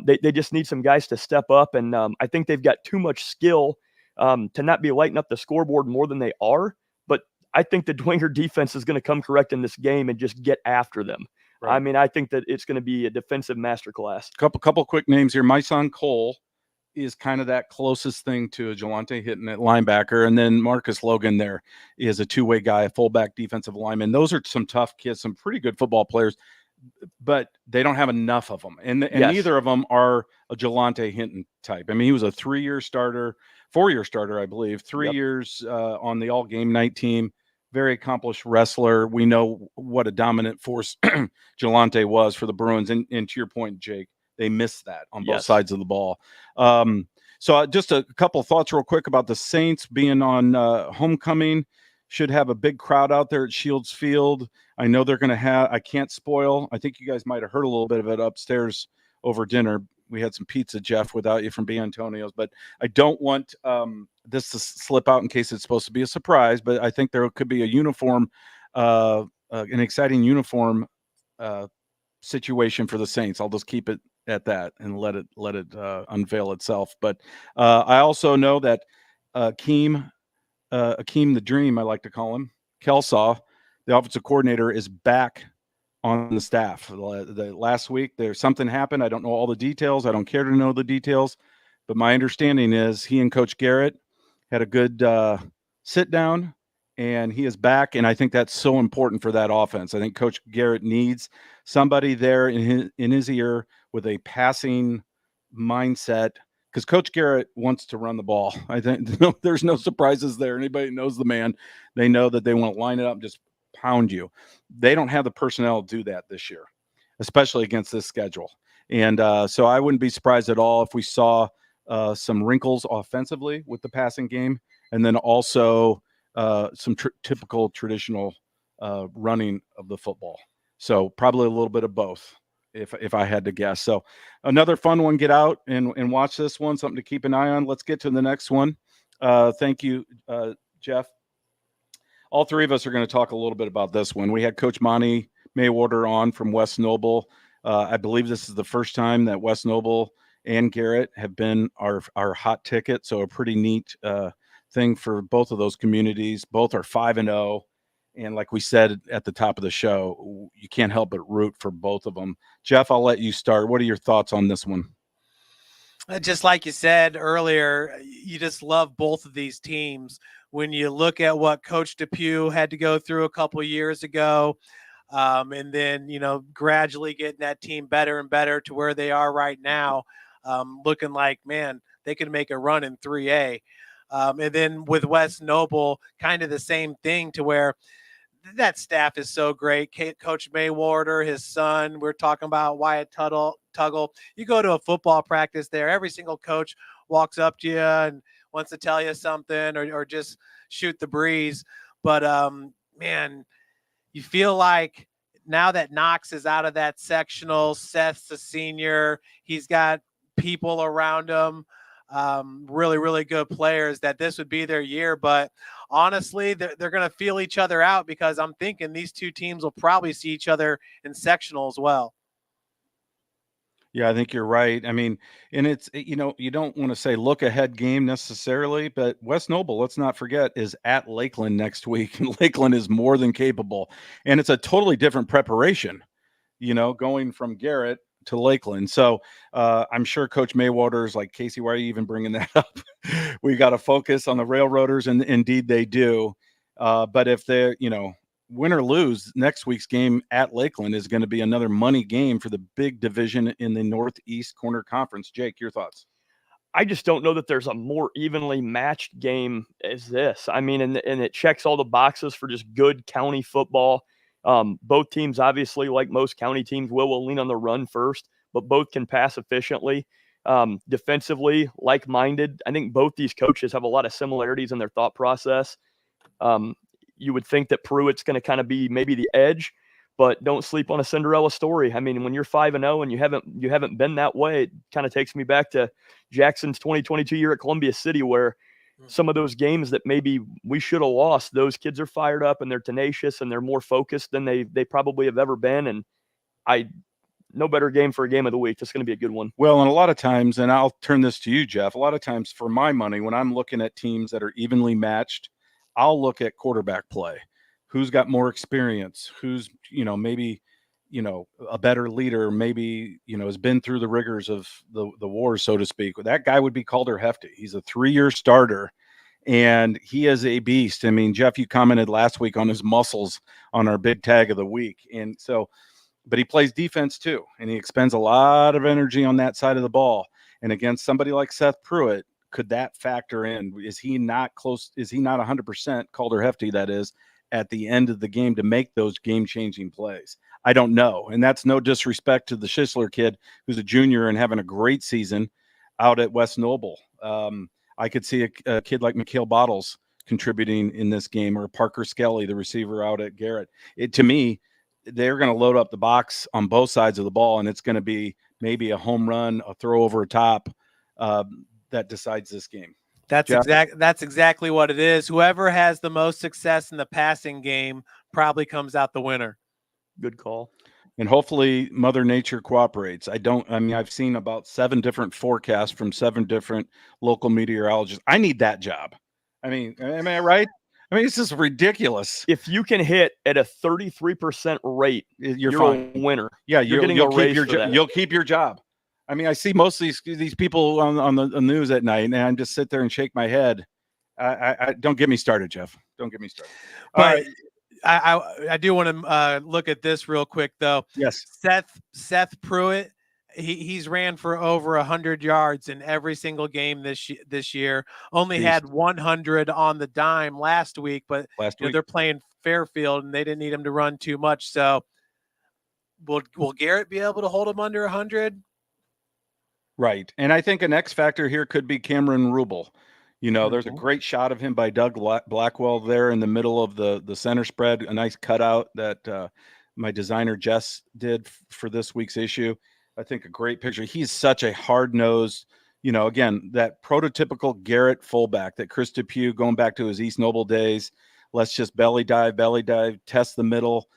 They just need some guys to step up, and I think they've got too much skill to not be lighting up the scoreboard more than they are. But I think the Dwinger defense is going to come correct in this game and just get after them. Right. I mean, I think that it's going to be a defensive masterclass. Couple quick names here. My son Cole is kind of that closest thing to a Jelante Hinton at linebacker. And then Marcus Logan there is a 2-way guy, a fullback defensive lineman. Those are some tough kids, some pretty good football players, but they don't have enough of them. And yes, neither of them are a Jelante Hinton type. I mean, he was a 4-year starter, I believe, 3 years on the all game night team. Very accomplished wrestler. We know what a dominant force Jelante was for the Bruins. And to your point, Jake, they missed that on both sides of the ball. So just a couple of thoughts real quick about the Saints being on homecoming. Should have a big crowd out there at Shields Field. I know they're going to have, I can't spoil. I think you guys might have heard a little bit of it upstairs over dinner. We had some pizza, Jeff, without you from B. Antonio's, but I don't want this to slip out in case it's supposed to be a surprise, but I think there could be a uniform, an exciting uniform situation for the Saints. I'll just keep it at that and let it unveil itself. But I also know that Akeem the Dream, I like to call him, Kelsaw, the offensive coordinator, is back on the staff. The last week, something happened. I don't know all the details. I don't care to know the details. But my understanding is he and Coach Garrett had a good sit down, and he is back. And I think that's so important for that offense. I think Coach Garrett needs somebody there in his ear with a passing mindset, because Coach Garrett wants to run the ball. I think there's no surprises there. Anybody who knows the man, they know that they want to line it up and just pound you. They don't have the personnel to do that this year, especially against this schedule. And so I wouldn't be surprised at all if we saw some wrinkles offensively with the passing game, and then also some typical traditional running of the football. So probably a little bit of both, if I had to guess. So another fun one. Get out and watch this one. Something to keep an eye on. Let's get to the next one. Thank you, Jeff. All three of us are going to talk a little bit about this one. We had Coach Monte Mawhorter on from West Noble. I believe this is the first time that West Noble and Garrett have been our hot ticket. So a pretty neat thing for both of those communities. Both are 5-0. And like we said at the top of the show, you can't help but root for both of them. Jeff, I'll let you start. What are your thoughts on this one? Just like you said earlier, you just love both of these teams. When you look at what Coach Depew had to go through a couple of years ago, and then, gradually getting that team better and better to where they are right now, looking like, man, they could make a run in 3A. And then with West Noble, kind of the same thing, to where that staff is so great. Coach Mawhorter, his son, we're talking about Wyatt Tuggle. You go to a football practice there, every single coach walks up to you and wants to tell you something or just shoot the breeze. But, man, you feel like now that Knox is out of that sectional, Seth's a senior, he's got people around him, really, really good players, that this would be their year. But honestly, they're going to feel each other out, because I'm thinking these two teams will probably see each other in sectional as well. Yeah, I think you're right. I mean, and it's, you don't want to say look ahead game necessarily, but West Noble, let's not forget, is at Lakeland next week. And Lakeland is more than capable. And it's a totally different preparation, going from Garrett to Lakeland. So I'm sure Coach Mawhorter is like, Casey, why are you even bringing that up? We got to focus on the Railroaders, and indeed they do. But if they're, win or lose, next week's game at Lakeland is going to be another money game for the big division in the Northeast Corner Conference. Jake, your thoughts? I just don't know that there's a more evenly matched game as this. I mean, and it checks all the boxes for just good county football. Both teams, obviously, like most county teams, will lean on the run first, but both can pass efficiently. Defensively, like-minded. I think both these coaches have a lot of similarities in their thought process. You would think that Pruitt's going to kind of be maybe the edge, but don't sleep on a Cinderella story. I mean, when you're 5-0 and you haven't been that way, it kind of takes me back to Jackson's 2022 year at Columbia City, where some of those games that maybe we should have lost, those kids are fired up and they're tenacious and they're more focused than they probably have ever been. And no better game for a game of the week. That's going to be a good one. Well, and a lot of times, and I'll turn this to you, Jeff, a lot of times for my money, when I'm looking at teams that are evenly matched, I'll look at quarterback play. Who's got more experience? Who's, maybe, a better leader, maybe, has been through the rigors of the war, so to speak. That guy would be Calder Hefty. He's a 3-year starter, and he is a beast. I mean, Jeff, you commented last week on his muscles on our big tag of the week. And so, but he plays defense too, and he expends a lot of energy on that side of the ball. And against somebody like Seth Pruitt, could that factor in? Is he not close? Is he not 100% Calder Hefty, that is, at the end of the game to make those game-changing plays? I don't know. And that's no disrespect to the Schisler kid, who's a junior and having a great season out at West Noble. I could see a kid like Mikhail Bottles contributing in this game, or Parker Skelly, the receiver out at Garrett. To me, they're going to load up the box on both sides of the ball, and it's going to be maybe a home run, a throw over a top, that decides this game. That's exactly what it is. Whoever has the most success in the passing game probably comes out the winner. Good call. And hopefully Mother Nature cooperates. I've seen about 7 different forecasts from 7 different local meteorologists. I need that job. I mean, am I right? I mean, it's just ridiculous. If you can hit at a 33% rate, You're fine. a winner. Yeah, you're getting a raise for that. You'll keep your job. I mean, I see most of these people on the news at night, and I just sit there and shake my head. I don't get me started, Jeff. Don't get me started. All But right. I do want to look at this real quick though. Yes. Seth Pruitt, he's ran for over 100 yards in every single game this year. Only had 100 on the dime last week, but they're playing Fairfield and they didn't need him to run too much. So will Garrett be able to hold him under 100? Right. And I think an X factor here could be Cameron Rubel. There's a great shot of him by Doug Blackwell there in the middle of the center spread, a nice cutout that my designer Jess did for this week's issue. I think a great picture. He's such a hard-nosed, again, that prototypical Garrett fullback that Chris DePue, going back to his East Noble days, let's just belly dive, test the middle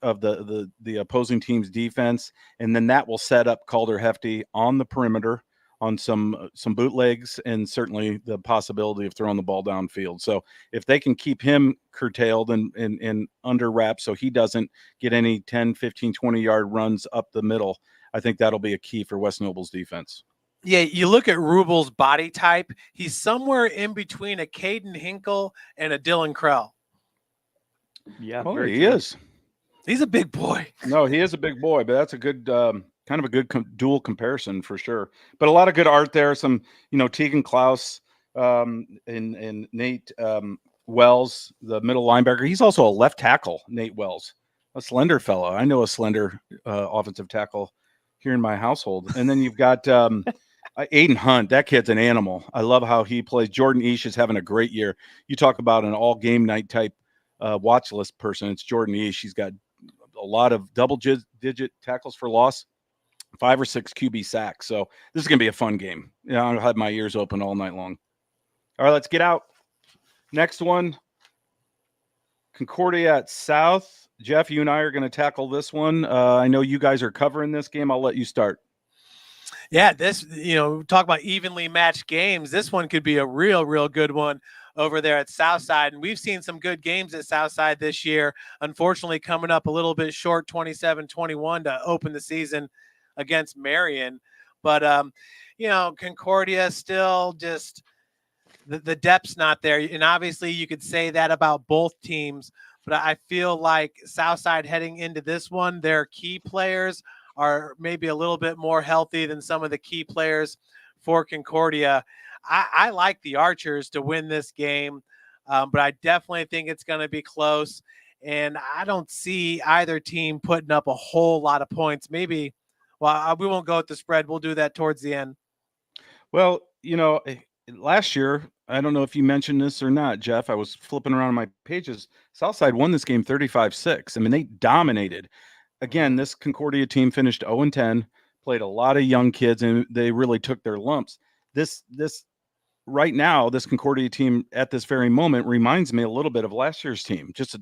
of the opposing team's defense, and then that will set up Calder Hefty on the perimeter on some bootlegs and certainly the possibility of throwing the ball downfield. So if they can keep him curtailed and under wraps so he doesn't get any 10, 15, 20-yard runs up the middle, I think that'll be a key for West Noble's defense. Yeah, you look at Rubel's body type, he's somewhere in between a Caden Hinkle and a Dylan Krell. Yeah, he is. He's a big boy. No, he is a big boy, but that's a good kind of a good dual comparison for sure. But a lot of good art there. Some, Tegan Klaus and Nate Wells, the middle linebacker. He's also a left tackle, Nate Wells, a slender fellow. I know a slender offensive tackle here in my household. And then you've got Aiden Hunt. That kid's an animal. I love how he plays. Jordan Eash is having a great year. You talk about an all game night type watch list person. It's Jordan Eash. He's got a lot of double-digit tackles for loss, 5 or 6 QB sacks. So this is going to be a fun game. I'll have my ears open all night long. All right, let's get out. Next one, Concordia at South. Jeff, you and I are going to tackle this one. I know you guys are covering this game. I'll let you start. Yeah, this, talk about evenly matched games. This one could be a real good one over there at Southside. And we've seen some good games at Southside this year. Unfortunately, coming up a little bit short, 27-21 to open the season against Marion. But, Concordia still just the depth's not there. And obviously you could say that about both teams. But I feel like Southside heading into this one, their key players are maybe a little bit more healthy than some of the key players for Concordia. I like the Archers to win this game, but I definitely think it's going to be close. And I don't see either team putting up a whole lot of points. Maybe, we won't go with the spread. We'll do that towards the end. Well, last year, I don't know if you mentioned this or not, Jeff. I was flipping around my pages. Southside won this game 35-6. I mean, they dominated. Again, this Concordia team finished 0-10, played a lot of young kids, and they really took their lumps. This right now, this Concordia team at this very moment reminds me a little bit of last year's team. Just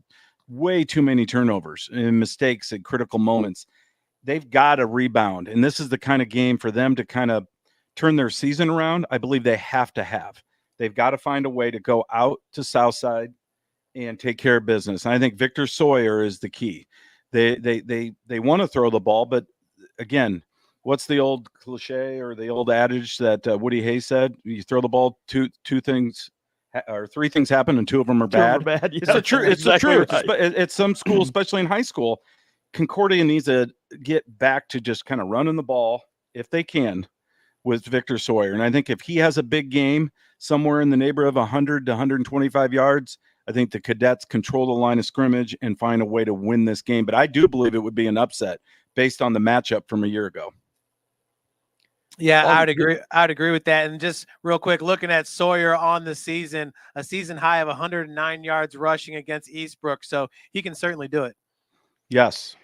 way too many turnovers and mistakes at critical moments. They've got to rebound, and this is the kind of game for them to kind of turn their season around. I believe they have to have. They've got to find a way to go out to Southside and take care of business. And I think Victor Sawyer is the key. They want to throw the ball, but again, what's the old cliche or the old adage that Woody Hayes said? You throw the ball, two things or 3 things happen, and 2 of them are bad. Yeah, it's the truth. It's exactly the truth. Right. It's some schools, especially in high school, Concordia needs to get back to just kind of running the ball if they can with Victor Sawyer. And I think if he has a big game somewhere in the neighborhood of 100 to 125 yards, I think the Cadets control the line of scrimmage and find a way to win this game. But I do believe it would be an upset based on the matchup from a year ago. Yeah, I would agree. I would agree with that. And just real quick, looking at Sawyer on the season, a season high of 109 yards rushing against Eastbrook. So he can certainly do it. Yes.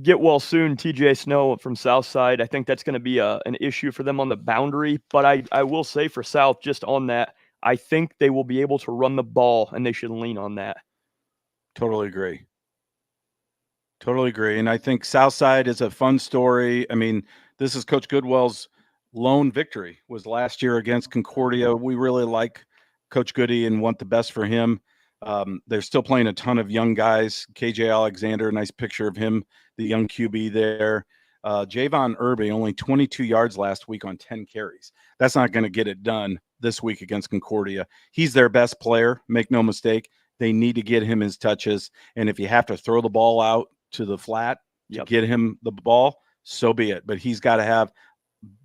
Get well soon, TJ Snow from Southside. I think that's going to be an issue for them on the boundary. But I will say for South, just on that, I think they will be able to run the ball, and they should lean on that. Totally agree. Totally agree. And I think Southside is a fun story. I mean, this is Coach Goodwell's lone victory was last year against Concordia. We really like Coach Goody and want the best for him. They're still playing a ton of young guys. KJ Alexander, nice picture of him, the young QB there. Javon Irby, only 22 yards last week on 10 carries. That's not going to get it done this week against Concordia. He's their best player, make no mistake. They need to get him his touches. And if you have to throw the ball out to the flat to get him the ball, so be it. But he's got to have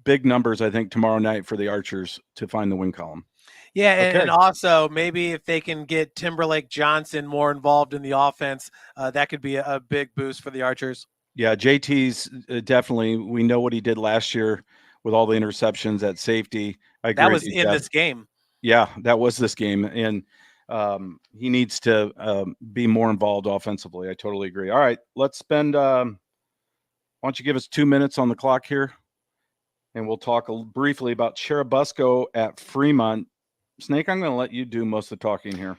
big numbers, I think, tomorrow night for the Archers to find the win column. Yeah, Okay. and also maybe if they can get Timberlake Johnson more involved in the offense, that could be a big boost for the Archers. Yeah, JT's definitely. We know what he did last year with all the interceptions at safety. I agree. That was in this game. Yeah, that was this game, and he needs to be more involved offensively. I totally agree. All right, let's spend. Why don't you give us 2 minutes on the clock here, and we'll talk briefly about Churubusco at Fremont. Snake, I'm going to let you do most of the talking here.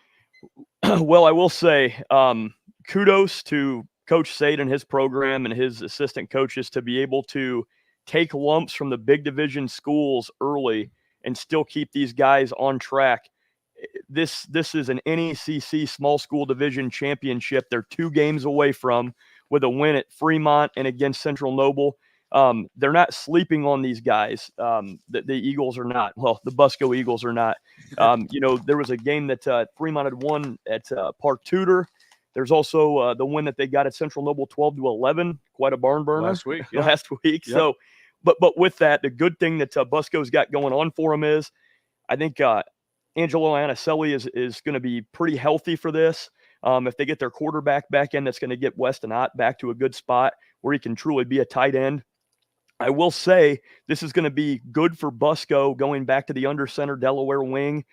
Well, I will say kudos to Coach Sade and his program and his assistant coaches to be able to take lumps from the big division schools early and still keep these guys on track. This is an NECC small school division championship. They're 2 games away from with a win at Fremont and against Central Noble. They're not sleeping on these guys. The Eagles are not. Well, the Busco Eagles are not. There was a game that Fremont had won at Park Tudor. There's also the win that they got at Central Noble 12-11, quite a barn burner Last week. Last week. Yep. So, but with that, the good thing that Busco's got going on for him is, I think Angelo Anicelli is going to be pretty healthy for this. If they get their quarterback back in, that's going to get Weston Ott back to a good spot where he can truly be a tight end. I will say this is going to be good for Busco going back to the under center Delaware wing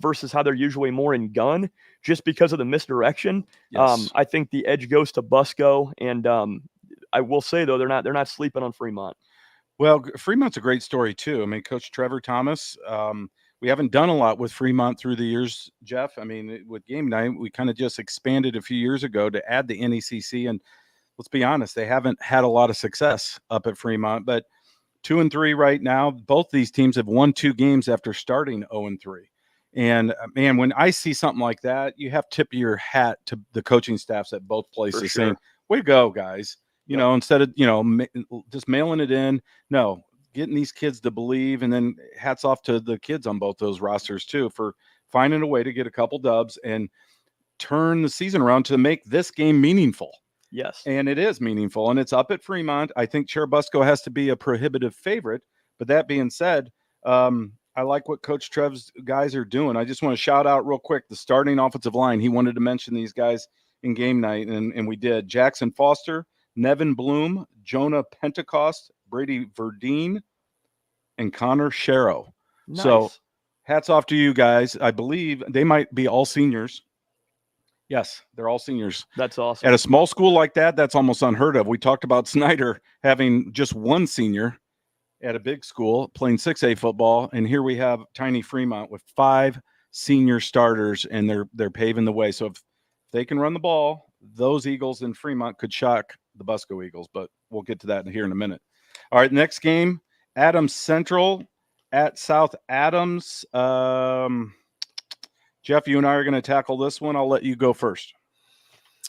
versus how they're usually more in gun just because of the misdirection. Yes. I think the edge goes to Busco, and I will say though they're not sleeping on Fremont. Well, Fremont's a great story too. I mean, Coach Trevor Thomas. We haven't done a lot with Fremont through the years, Jeff. I mean, with game night, we kind of just expanded a few years ago to add the NECC, and let's be honest, they haven't had a lot of success up at Fremont, but 2-3 right now. Both these teams have won 2 games after starting 0-3. And man, when I see something like that, you have to tip your hat to the coaching staffs at both places saying, way to go, guys. You know, instead of, just mailing it in, no, getting these kids to believe, and then hats off to the kids on both those rosters too for finding a way to get a couple dubs and turn the season around to make this game meaningful. Yes. And it is meaningful, and it's up at Fremont. I think Churubusco has to be a prohibitive favorite. But that being said, I like what Coach Trev's guys are doing. I just want to shout out real quick the starting offensive line. He wanted to mention these guys in game night, and we did. Jackson Foster, Nevin Bloom, Jonah Pentecost, Brady Verdine, and Connor Sharrow. Nice. So hats off to you guys. I believe they might be all seniors. Yes, they're all seniors. That's awesome. At a small school like that, that's almost unheard of. We talked about Snyder having just one senior at a big school playing 6A football, and here we have tiny Fremont with 5 senior starters, and they're paving the way. So if they can run the ball, those Eagles in Fremont could shock the Busco Eagles, but we'll get to that here in a minute. All right, next game, Adams Central at South Adams. Jeff, you and I are going to tackle this one. I'll let you go first.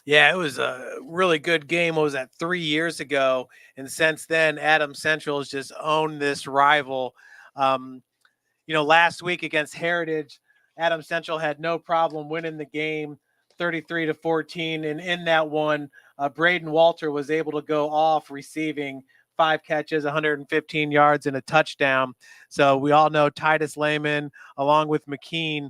Yeah, it was a really good game. What was that, 3 years ago? And since then, Adams Central has just owned this rival. Last week against Heritage, Adams Central had no problem winning the game 33-14. And in that one, Braden Walter was able to go off receiving 5 catches, 115 yards, and a touchdown. So we all know Titus Lehman, along with McKean,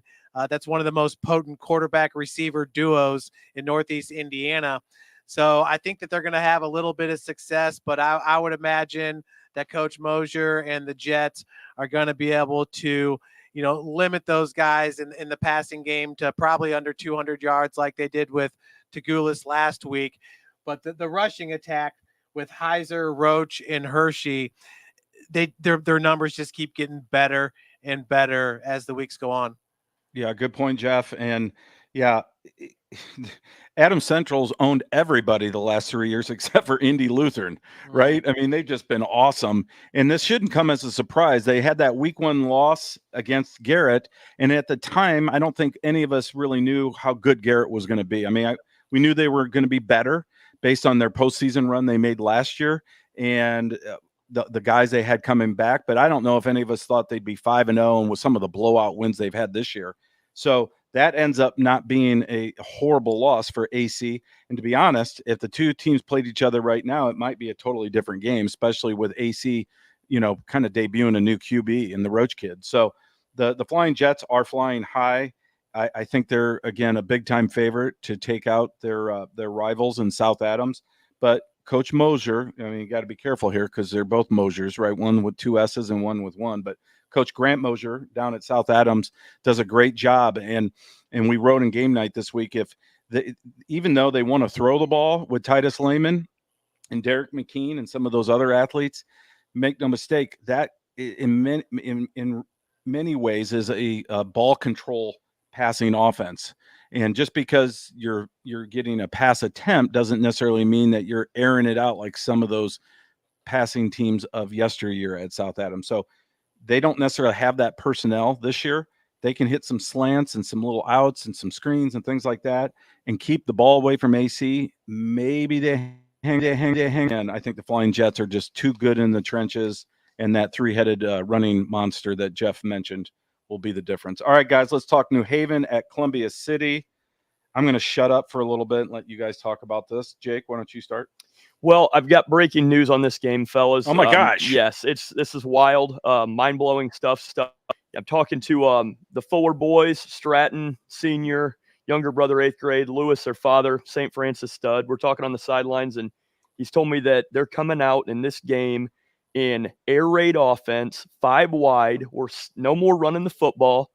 that's one of the most potent quarterback receiver duos in Northeast Indiana. So I think that they're going to have a little bit of success, but I would imagine that Coach Mosier and the Jets are going to be able to, limit those guys in the passing game to probably under 200 yards like they did with Tagulis last week. But the rushing attack with Heiser, Roach, and Hershey, their numbers just keep getting better and better as the weeks go on. Yeah, good point, Jeff. And yeah, Adam Central's owned everybody the last 3 years except for Indy Lutheran, right? I mean, they've just been awesome. And this shouldn't come as a surprise. They had that week 1 loss against Garrett. And at the time, I don't think any of us really knew how good Garrett was going to be. I mean, we knew they were going to be better based on their postseason run they made last year and the guys they had coming back. But I don't know if any of us thought they'd be 5-0 and with some of the blowout wins they've had this year. So that ends up not being a horrible loss for AC. And to be honest, if the two teams played each other right now, it might be a totally different game, especially with AC, kind of debuting a new QB in the Roach kid. So the Flying Jets are flying high. I think they're, again, a big-time favorite to take out their rivals in South Adams. But Coach Mosier, I mean, you got to be careful here because they're both Mosiers, right? One with 2 S's and one with 1. But Coach Grant Mosier down at South Adams does a great job. And we wrote in game night this week, even though they want to throw the ball with Titus Lehman and Derek McKean and some of those other athletes, make no mistake, that in many ways is a ball control passing offense. And just because you're getting a pass attempt doesn't necessarily mean that you're airing it out like some of those passing teams of yesteryear at South Adams. So they don't necessarily have that personnel this year. They can hit some slants and some little outs and some screens and things like that and keep the ball away from AC. Maybe they hang. And I think the Flying Jets are just too good in the trenches, and that 3-headed running monster that Jeff mentioned will be the difference. All right, guys, let's talk New Haven at Columbia City. I'm going to shut up for a little bit and let you guys talk about this. Jake, why don't you start? Well, I've got breaking news on this game, fellas. Oh my gosh. Yes, this is wild, mind-blowing stuff. I'm talking to the Fuller boys, Stratton, senior, younger brother, 8th grade, Lewis, their father, St. Francis stud. We're talking on the sidelines, and he's told me that they're coming out in this game in air raid offense, 5 wide. We're no more running the football.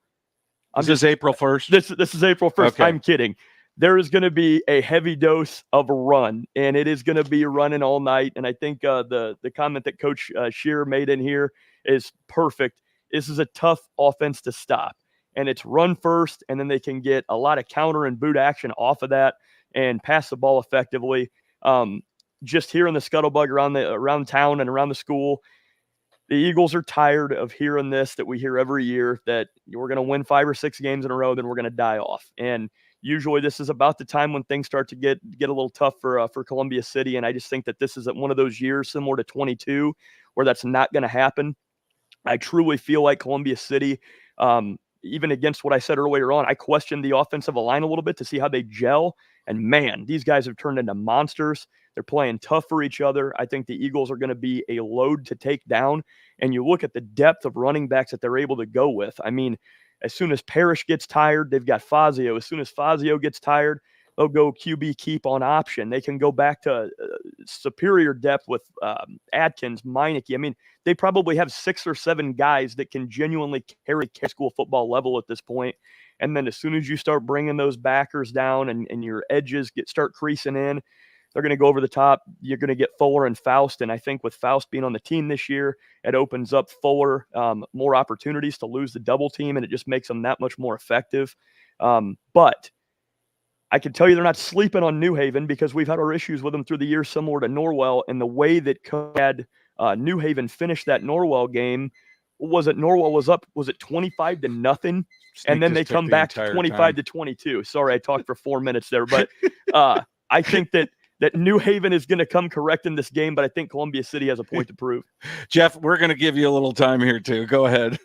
This is April 1st? This is April 1st. Okay. I'm kidding. There is going to be a heavy dose of a run, and it is going to be running all night. And I think the comment that Coach Shearer made in here is perfect. This is a tough offense to stop, and it's run first, and then they can get a lot of counter and boot action off of that and pass the ball effectively. Just hearing the scuttlebutt around town and around the school, the Eagles are tired of hearing this that we hear every year, that we're going to win 5 or 6 games in a row, then we're going to die off. And usually this is about the time when things start to get a little tough for Columbia City. And I just think that this is one of those years similar to 22 where that's not going to happen. I truly feel like Columbia City, even against what I said earlier on, I questioned the offensive line a little bit to see how they gel. And man, these guys have turned into monsters. They're playing tough for each other. I think the Eagles are going to be a load to take down. And you look at the depth of running backs that they're able to go with. I mean, as soon as Parrish gets tired, they've got Fazio. As soon as Fazio gets tired, they'll go QB keep on option. They can go back to superior depth with Adkins, Meineke. I mean, they probably have 6 or 7 guys that can genuinely carry high school football level at this point. And then as soon as you start bringing those backers down and your edges start creasing in, they're going to go over the top. You're going to get Fuller and Faust. And I think with Faust being on the team this year, it opens up Fuller more opportunities to lose the double team, and it just makes them that much more effective. But I can tell you they're not sleeping on New Haven because we've had our issues with them through the years, similar to Norwell. And the way that had New Haven finish that Norwell game, Norwell was up, was it 25-0? And then they come back to 25-22. Sorry, I talked for 4 minutes there. But I think that New Haven is going to come correct in this game, but I think Columbia City has a point to prove. Jeff, we're going to give you a little time here too. Go ahead.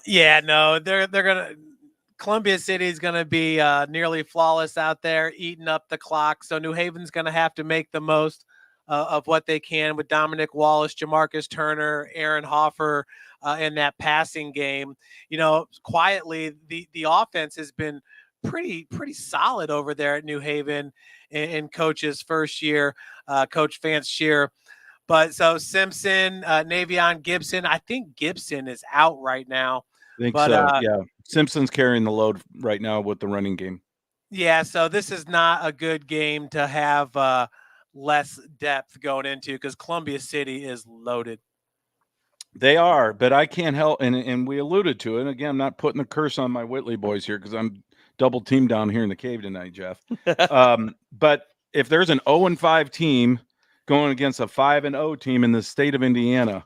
Yeah, no, they're going to – Columbia City is going to be nearly flawless out there, eating up the clock. So New Haven's going to have to make the most of what they can with Dominic Wallace, Jamarcus Turner, Aaron Hoffer in that passing game. You know, quietly, the offense has been pretty solid over there at New Haven in Coach's first year, Coach Vance Shear. But so Simpson, Navion Gibson, I think Gibson is out right now. I think so, yeah. Simpson's carrying the load right now with the running game. Yeah, so this is not a good game to have less depth going into because Columbia City is loaded. They are, but I can't help, and we alluded to it. Again, I'm not putting the curse on my Whitley boys here because I'm double team down here in the cave tonight, Jeff. But if there's an 0-5 team going against a 5-0 team in the state of Indiana,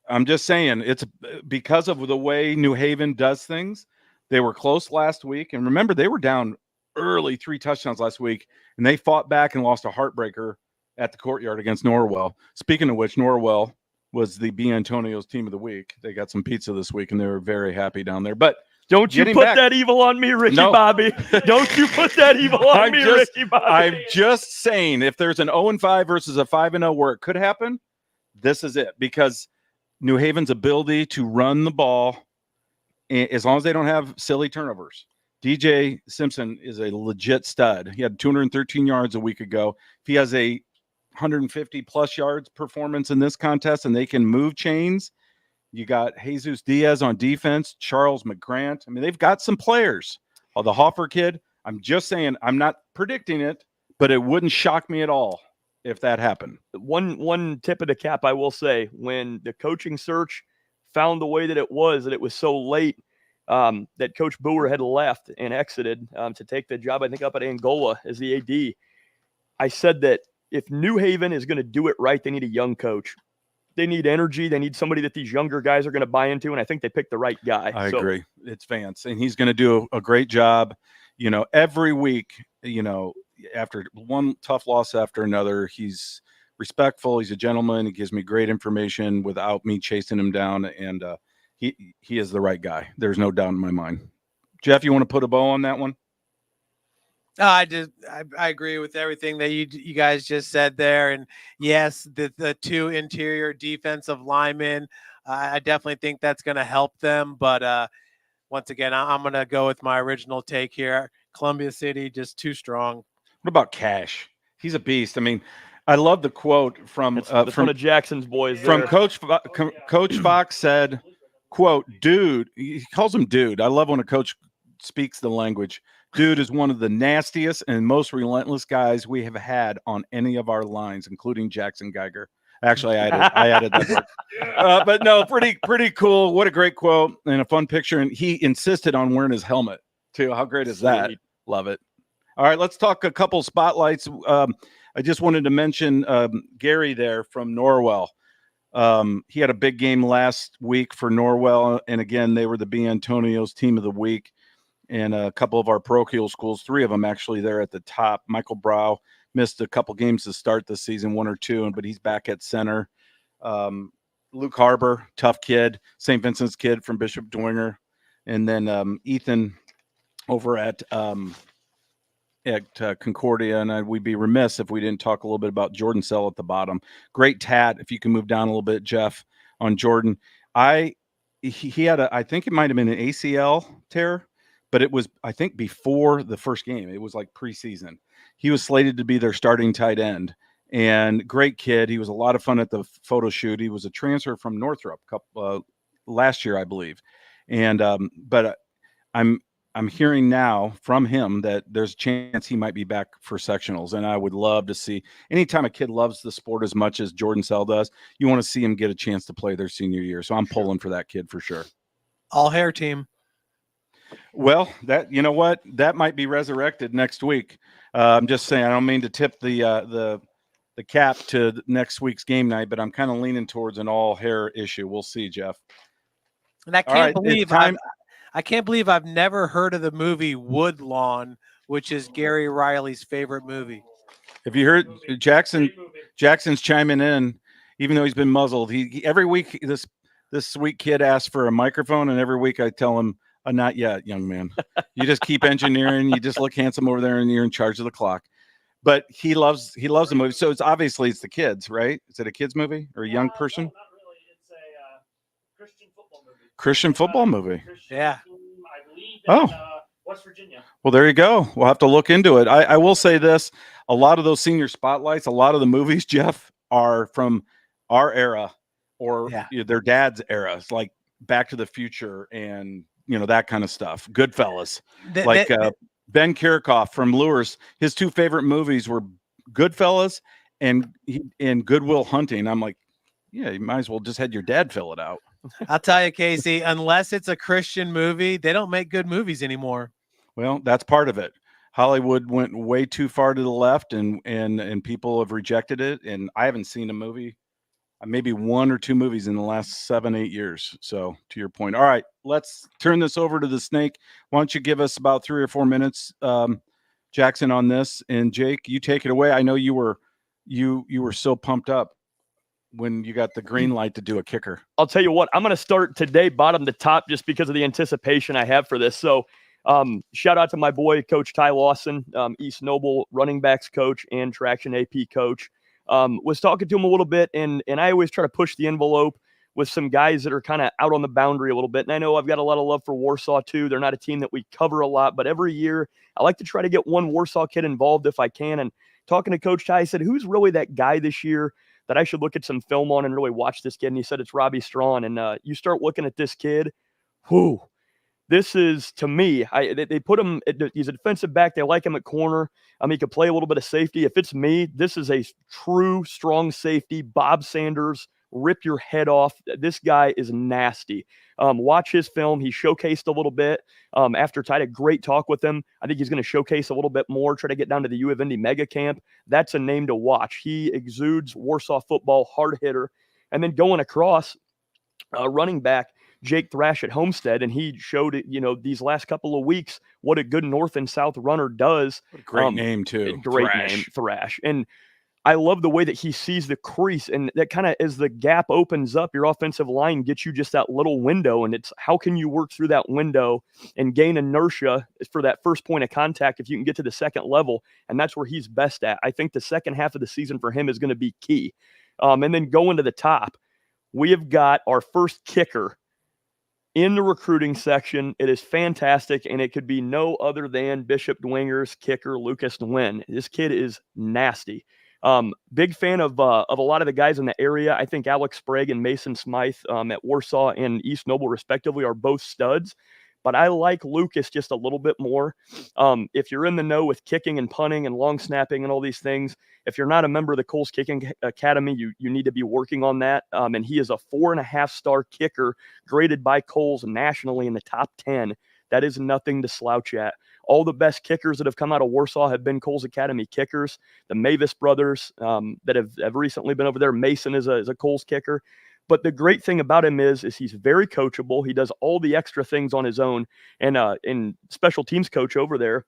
I'm just saying it's because of the way New Haven does things. They were close last week. And remember, they were down early 3 touchdowns last week, and they fought back and lost a heartbreaker at the Courtyard against Norwell. Speaking of which, Norwell was the B. Antonio's team of the week. They got some pizza this week, and they were very happy down there. But don't you put that evil on me, Ricky Bobby. Don't you put that evil on me, Ricky Bobby. I'm just saying, if there's an 0-5 versus a 5-0 where it could happen, this is it. Because New Haven's ability to run the ball, as long as they don't have silly turnovers. DJ Simpson is a legit stud. He had 213 yards a week ago. If he has a 150-plus yards performance in this contest and they can move chains, you got Jesus Diaz on defense, Charles McGrant. I mean, they've got some players. Oh, the Hoffer kid, I'm just saying, I'm not predicting it, but it wouldn't shock me at all if that happened. One tip of the cap, I will say, when the coaching search found the way that it was so late that Coach Boer had left and exited to take the job, I think, up at Angola as the AD, I said that if New Haven is going to do it right, they need a young coach. They need energy. They need somebody that these younger guys are going to buy into, and I think they picked the right guy. I agree. It's Vance, and he's going to do a great job. You know, every week, you know, after one tough loss after another, he's respectful. He's a gentleman. He gives me great information without me chasing him down, and he is the right guy. There's no doubt in my mind. Jeff, you want to put a bow on that one? I agree with everything that you guys just said there. And yes, the 2 interior defensive linemen, I definitely think that's going to help them. But once again, I'm going to go with my original take here. Columbia City, just too strong. What about Cash? He's a beast. I mean, I love the quote from one of Jackson's boys. From Coach Fox said, quote, dude, he calls him dude. I love when a coach speaks the language. Dude is one of the nastiest and most relentless guys we have had on any of our lines, including Jackson Geiger. Actually, I added that word. But no, pretty cool. What a great quote and a fun picture. And he insisted on wearing his helmet too. How great is that? Love it. All right, let's talk a couple spotlights. I just wanted to mention Gary there from Norwell. He had a big game last week for Norwell, and again, they were the B. Antonio's team of the week. And a couple of our parochial schools, 3 of them actually there at the top. Michael Brow missed a couple games to start the season, 1 or 2, but he's back at center. Luke Harbor, tough kid, St. Vincent's kid from Bishop Dwinger. And then Ethan over at Concordia. And we'd be remiss if we didn't talk a little bit about Jordan Sell at the bottom. Great tat, if you can move down a little bit, Jeff, on Jordan. He had I think it might have been an ACL tear. But it was, I think, before the first game. It was like preseason. He was slated to be their starting tight end. And great kid. He was a lot of fun at the photo shoot. He was a transfer from Northrop last year, I believe. And but I'm hearing now from him that there's a chance he might be back for sectionals. And I would love to see, anytime a kid loves the sport as much as Jordan Sell does, you want to see him get a chance to play their senior year. So I'm pulling for that kid for sure. All hair team. Well, you know what? That might be resurrected next week. I'm just saying, I don't mean to tip the cap to next week's game night, but I'm kind of leaning towards an all hair issue. We'll see, Jeff. And I can't believe I've never heard of the movie Woodlawn, which is Gary Riley's favorite movie. Have you heard Jackson's chiming in, even though he's been muzzled. He every week this sweet kid asks for a microphone, and every week I tell him, not yet, young man. You just keep engineering. You just look handsome over there, and you're in charge of the clock. But he loves the movie. So it's the kids, right? Is it a kids movie or a young person? No, not really. It's a Christian football movie. Christian football movie. Yeah. I believe in West Virginia. Well, there you go. We'll have to look into it. I will say this: a lot of those senior spotlights, a lot of the movies, Jeff, are from our era or their dad's era. It's like Back to the Future and that kind of stuff. Goodfellas. Ben Kirchhoff from Lures, his 2 favorite movies were Goodfellas and Good Will Hunting. I'm like, yeah, you might as well just had your dad fill it out. I'll tell you, Casey, unless it's a Christian movie, they don't make good movies anymore. Well, that's part of it. Hollywood went way too far to the left, and people have rejected it. And I haven't seen a movie, maybe 1 or 2 movies in the last 7, 8 years. So to your point, all right, let's turn this over to the Snake. Why don't you give us about 3 or 4 minutes, Jackson, on this, and Jake, you take it away. I know you were so pumped up when you got the green light to do a kicker. I'll tell you what, I'm going to start today bottom to top just because of the anticipation I have for this. So shout out to my boy, Coach Ty Lawson, East Noble running backs coach and traction AP coach. Was talking to him a little bit, and I always try to push the envelope with some guys that are kind of out on the boundary a little bit. And I know I've got a lot of love for Warsaw too. They're not a team that we cover a lot, but every year I like to try to get one Warsaw kid involved if I can. And talking to Coach Ty, I said, who's really that guy this year that I should look at some film on and really watch this kid? And he said, it's Robbie Strawn. And you start looking at this kid, whoo, this is, to me, they put him, he's a defensive back. They like him at corner. He could play a little bit of safety. If it's me, this is a true strong safety. Bob Sanders, rip your head off. This guy is nasty. Watch his film. He showcased a little bit after Ty had a great talk with him. I think he's going to showcase a little bit more, try to get down to the U of Indy mega camp. That's a name to watch. He exudes Warsaw football, hard hitter. And then going across, running back, Jake Thrash at Homestead, and he showed, these last couple of weeks what a good north and south runner does. What a great name too. Great name, Thrash. And I love the way that he sees the crease, and that kind of, as the gap opens up, your offensive line gets you just that little window, and it's how can you work through that window and gain inertia for that first point of contact if you can get to the second level, and that's where he's best at. I think the second half of the season for him is going to be key. And then going to the top, we have got our first kicker in the recruiting section. It is fantastic, and it could be no other than Bishop Dwinger's kicker, Lucas Nguyen. This kid is nasty. Big fan of a lot of the guys in the area. I think Alex Sprague and Mason Smythe at Warsaw and East Noble, respectively, are both studs. But I like Lucas just a little bit more. If you're in the know with kicking and punting and long snapping and all these things, if you're not a member of the Coles Kicking Academy, you need to be working on that. And he is a 4.5-star kicker graded by Coles nationally in the top 10. That is nothing to slouch at. All the best kickers that have come out of Warsaw have been Coles Academy kickers. The Mavis brothers that have recently been over there. Mason is a Coles kicker. But the great thing about him is he's very coachable. He does all the extra things on his own. And special teams coach over there,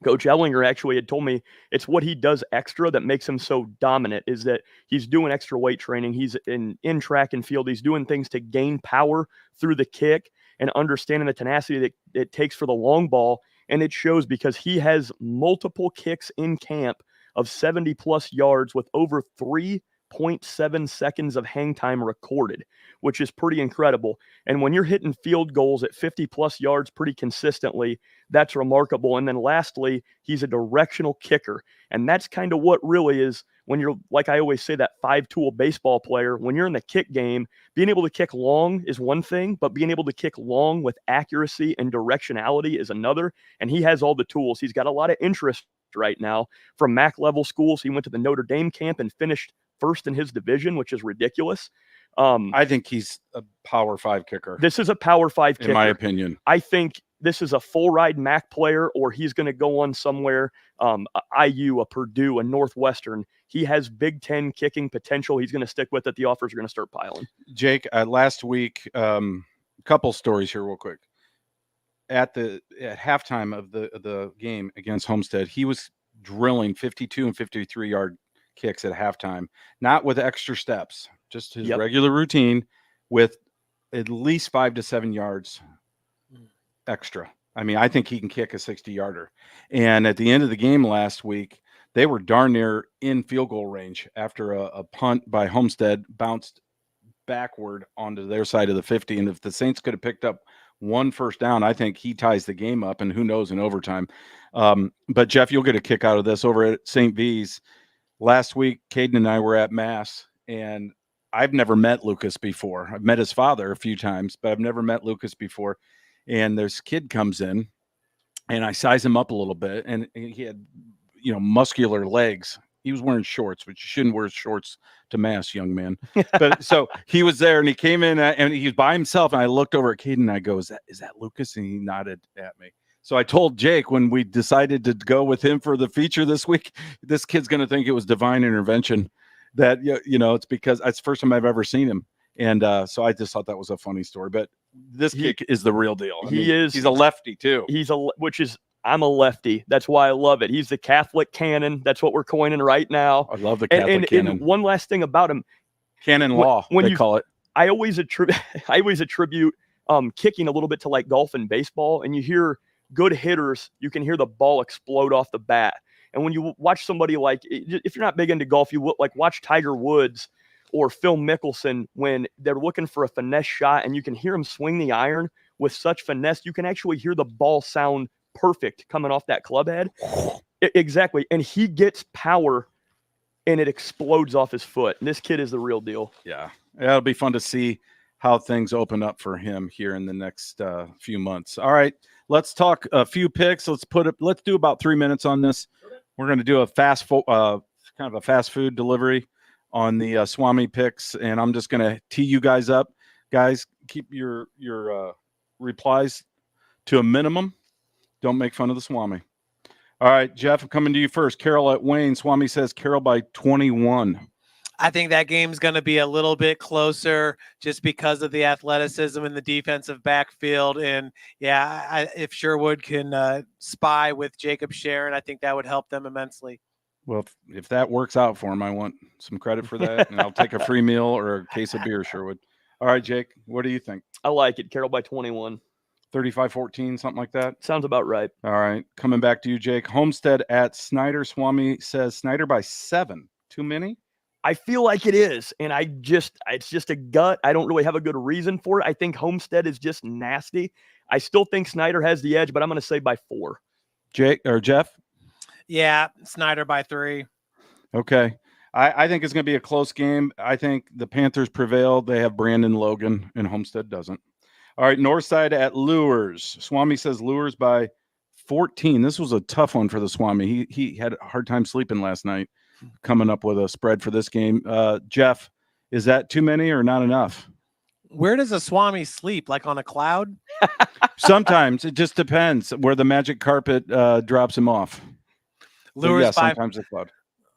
Coach Ellinger, actually had told me it's what he does extra that makes him so dominant, is that he's doing extra weight training. He's in track and field. He's doing things to gain power through the kick and understanding the tenacity that it takes for the long ball. And it shows because he has multiple kicks in camp of 70-plus yards with over 3.7 seconds of hang time recorded, which is pretty incredible. And when you're hitting field goals at 50-plus yards pretty consistently, that's remarkable. And then lastly, he's a directional kicker. And that's kind of what really is when you're, like I always say, that 5-tool baseball player. When you're in the kick game, being able to kick long is one thing, but being able to kick long with accuracy and directionality is another. And he has all the tools. He's got a lot of interest right now from MAC level schools. He went to the Notre Dame camp and finished first in his division, which is ridiculous. I think he's a Power 5 kicker. This is a Power 5 kicker. In my opinion. I think this is a full ride MAC player, or he's going to go on somewhere, a IU, a Purdue, a Northwestern. He has Big Ten kicking potential. He's going to stick with it. The offers are going to start piling. Jake, last week, couple stories here real quick. At halftime of the game against Homestead, he was drilling 52 and 53-yard kicks at halftime, not with extra steps, just his regular routine with at least 5 to 7 yards extra. I mean, I think he can kick a 60-yarder. And at the end of the game last week, they were darn near in field goal range after a punt by Homestead bounced backward onto their side of the 50. And if the Saints could have picked up one first down, I think he ties the game up, and who knows in overtime. But Jeff, you'll get a kick out of this. Over at St. V's last week, Caden and I were at Mass, and I've never met Lucas before. I've met his father a few times, but I've never met Lucas before. And this kid comes in, and I size him up a little bit, and he had, muscular legs. He was wearing shorts, which you shouldn't wear shorts to Mass, young man. But so he was there, and he came in, and he was by himself. And I looked over at Caden, and I go, "Is that Lucas?" And he nodded at me. So I told Jake when we decided to go with him for the feature this week, this kid's going to think it was divine intervention. That it's because it's the first time I've ever seen him, and so I just thought that was a funny story. But this kid is the real deal. He's a lefty too. I'm a lefty. That's why I love it. He's the Catholic canon. That's what we're coining right now. I love the Catholic canon. And one last thing about him, canon law, they call it. I always attribute kicking a little bit to like golf and baseball, and you hear good hitters, you can hear the ball explode off the bat. And when you watch somebody like, if you're not big into golf, you like watch Tiger Woods or Phil Mickelson when they're looking for a finesse shot, and you can hear him swing the iron with such finesse, you can actually hear the ball sound perfect coming off that club head. Exactly. And he gets power and it explodes off his foot. And this kid is the real deal. Yeah. It'll be fun to see how things open up for him here in the next few months. All right. Let's talk a few picks. Let's do about 3 minutes on this. We're going to do a kind of a fast food delivery on the Swami picks. And I'm just going to tee you guys up. Guys, keep your replies to a minimum. Don't make fun of the Swami. All right, Jeff, I'm coming to you first. Carol at Wayne. Swami says Carol by 21. I think that game's going to be a little bit closer just because of the athleticism in the defensive backfield. And yeah, if Sherwood can spy with Jacob Sharon, I think that would help them immensely. Well, if that works out for him, I want some credit for that. And I'll take a free meal or a case of beer, Sherwood. All right, Jake, what do you think? I like it. Carol by 21. 35-14, something like that? Sounds about right. All right. Coming back to you, Jake. Homestead at Snyder. Swami says Snyder by 7. Too many? I feel like it is. And it's just a gut. I don't really have a good reason for it. I think Homestead is just nasty. I still think Snyder has the edge, but I'm going to say by 4. Jake or Jeff? Yeah, Snyder by 3. Okay. I think it's going to be a close game. I think the Panthers prevail. They have Brandon Logan, and Homestead doesn't. All right, Northside at Lures. Swami says Lures by 14. This was a tough one for the Swami. He had a hard time sleeping last night, coming up with a spread for this game. Jeff, is that too many or not enough? Where does a Swami sleep? Like on a cloud? Sometimes. It just depends where the magic carpet drops him off. Lures by sometimes a cloud.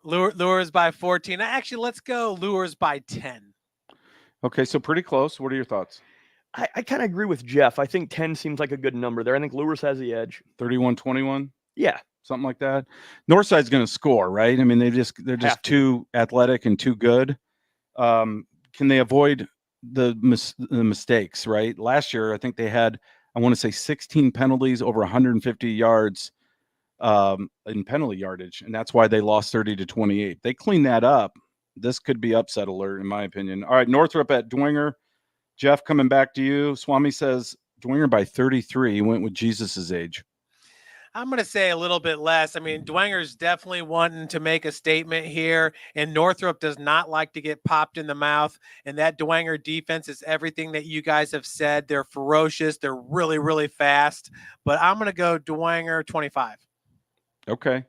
Lures by 14. Actually, let's go Lures by 10. Okay, so pretty close. What are your thoughts? I kind of agree with Jeff. I think 10 seems like a good number there. I think Lures has the edge. 31-21? Yeah. Something like that. Northside's going to score, right? I mean, they're just too athletic and too good. Can they avoid the mistakes, right? Last year, I think they had, I want to say 16 penalties over 150 yards in penalty yardage, and that's why they lost 30-28. They clean that up. This could be upset alert, in my opinion. All right, Northrop at Dwinger. Jeff, coming back to you. Swami says Dwinger by 33. He went with Jesus's age. I'm going to say a little bit less. I mean, Dwenger's definitely wanting to make a statement here, and Northrop does not like to get popped in the mouth. And that Dwenger defense is everything that you guys have said. They're ferocious. They're really, really fast. But I'm going to go Dwenger 25. Okay.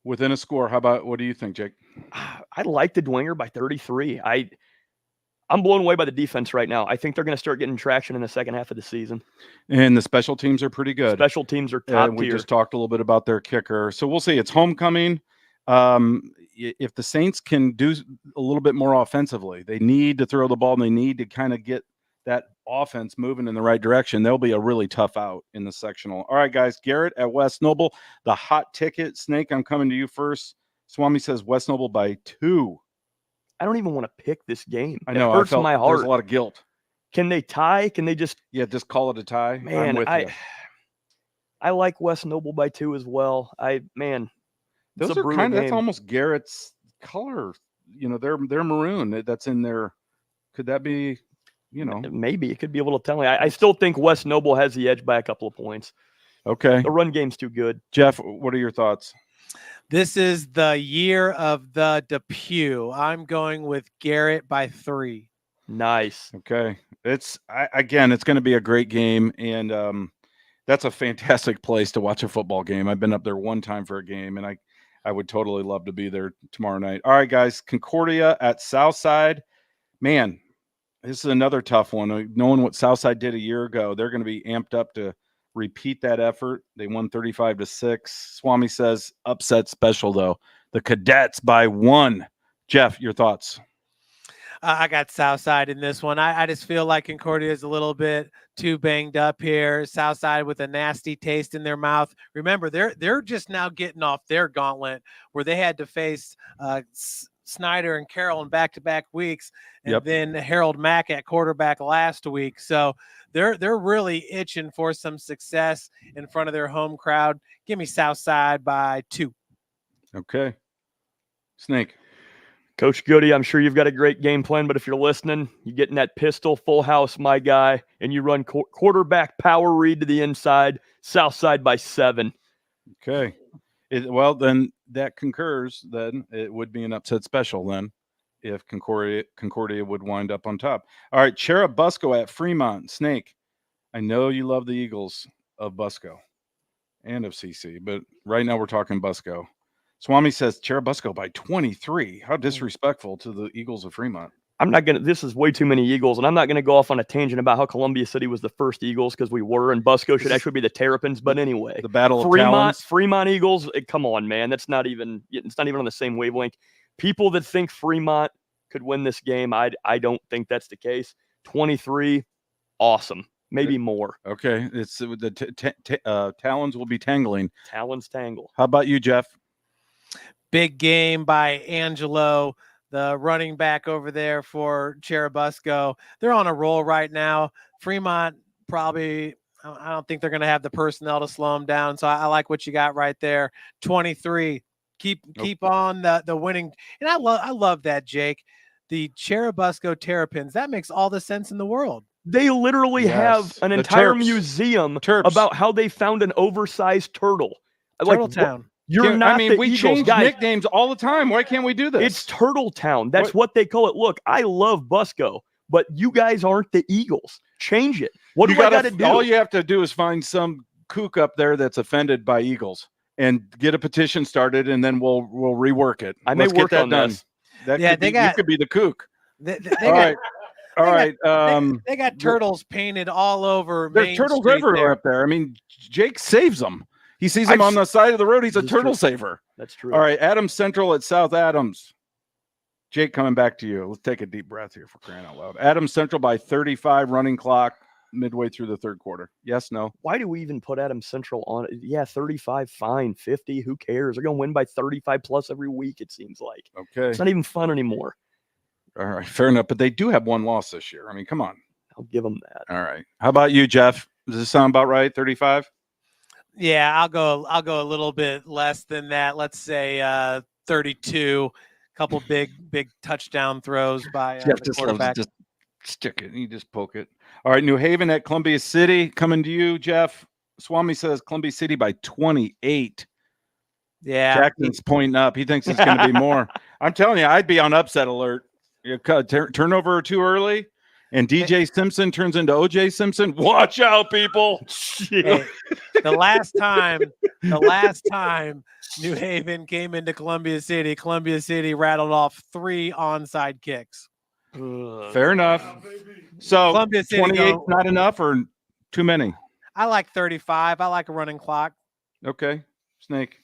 Within a score, what do you think, Jake? I like the Dwenger by 33. I'm blown away by the defense right now. I think they're going to start getting traction in the second half of the season. And the special teams are pretty good. Special teams are top we tier. Just talked a little bit about their kicker. So we'll see. It's homecoming. If the Saints can do a little bit more offensively, they need to throw the ball and they need to kind of get that offense moving in the right direction. They'll be a really tough out in the sectional. All right, guys. Garrett at West Noble, the hot ticket. Snake, I'm coming to you first. Swami says West Noble by 2. I don't even want to pick this game. I know. It hurts my heart. There's a lot of guilt. Can they tie? Can they just call it a tie? Man, I'm with you. I like West Noble by 2 as well. Those are kind of, that's almost Garrett's color. They're maroon. That's in there. Could that be, maybe it could be a little telling. I still think West Noble has the edge by a couple of points. Okay. The run game's too good. Jeff, what are your thoughts? This is the year of the Depew. I'm going with Garrett by 3. Nice. Okay. It's going to be a great game. And that's a fantastic place to watch a football game. I've been up there one time for a game, and I would totally love to be there tomorrow night. All right, guys. Concordia at Southside. Man, this is another tough one. Knowing what Southside did a year ago, they're going to be amped up to repeat that effort. They won 35-6. Swami says upset special though. The Cadets by 1. Jeff, your thoughts? I got Southside in this one. I just feel like Concordia is a little bit too banged up here. Southside with a nasty taste in their mouth. Remember, they're just now getting off their gauntlet where they had to face Snyder and Carroll in back-to-back weeks, and then Harold Mack at quarterback last week. So they're really itching for some success in front of their home crowd. Give me Southside by 2. Okay. Snake. Coach Goody, I'm sure you've got a great game plan, but if you're listening, you get in that pistol, full house, my guy, and you run quarterback power read to the inside, Southside by 7. Okay. Well, then that concurs. Then it would be an upset special then if Concordia would wind up on top. All right, Cherubusco at Fremont. Snake, I know you love the Eagles of Busco and of CC, but right now we're talking Busco. Swami says Cherubusco by 23. How disrespectful to the Eagles of Fremont. I'm not going to – this is way too many Eagles, and I'm not going to go off on a tangent about how Columbia City was the first Eagles because we were, and Busco should actually be the Terrapins. But anyway. The Battle of Talons. Fremont Eagles, come on, man. It's not even on the same wavelength. People that think Fremont could win this game, I don't think that's the case. 23, awesome. Maybe more. Okay. It's the Talons will be tangling. Talons tangle. How about you, Jeff? Big game by Angelo, the running back over there for Cherubusco. They're on a roll right now. Fremont probably, I don't think they're going to have the personnel to slow them down. So I like what you got right there. 23. Keep on the winning. And I love that, Jake. The Cherubusco Terrapins. That makes all the sense in the world. They literally have an entire museum about how they found an oversized turtle. Turtle Town. You're not the we Eagles, change guys. Nicknames all the time. Why can't we do this? It's Turtle Town. That's what they call it. Look, I love Busco, but you guys aren't the Eagles. Change it. What do I got to do? All you have to do is find some kook up there that's offended by Eagles and get a petition started, and then we'll rework it. Let's get that on done. this. You could be the kook. All right. They got turtles painted all over. There's turtles everywhere up there. I mean, Jake saves them. He sees them on the side of the road. He's a turtle saver. That's true. All right, Adams Central at South Adams. Jake, coming back to you. Let's take a deep breath here for crying out loud. Adams Central by 35, running clock midway through the third quarter. Yes, no? Why do we even put Adams Central on? Yeah, 35, fine. 50, who cares? They're going to win by 35 plus every week, it seems like. Okay. It's not even fun anymore. All right, fair enough. But they do have one loss this year. I mean, come on. I'll give them that. All right. How about you, Jeff? Does this sound about right, 35? Yeah, I'll go a little bit less than that. Let's say 32. Couple big touchdown throws by the quarterback. Just stick it. You just poke it. All right, New Haven at Columbia City. Coming to you, Jeff. Swami says Columbia City by 28. Yeah. Jackson's pointing up. He thinks it's going to be more. I'm telling you, I'd be on upset alert. Turnover too early. And DJ Simpson turns into OJ Simpson. Watch out, people. Hey, the last time New Haven came into Columbia City rattled off 3 onside kicks. Fair enough. So 28 not enough or too many? I like 35. I like a running clock. Okay. Snake.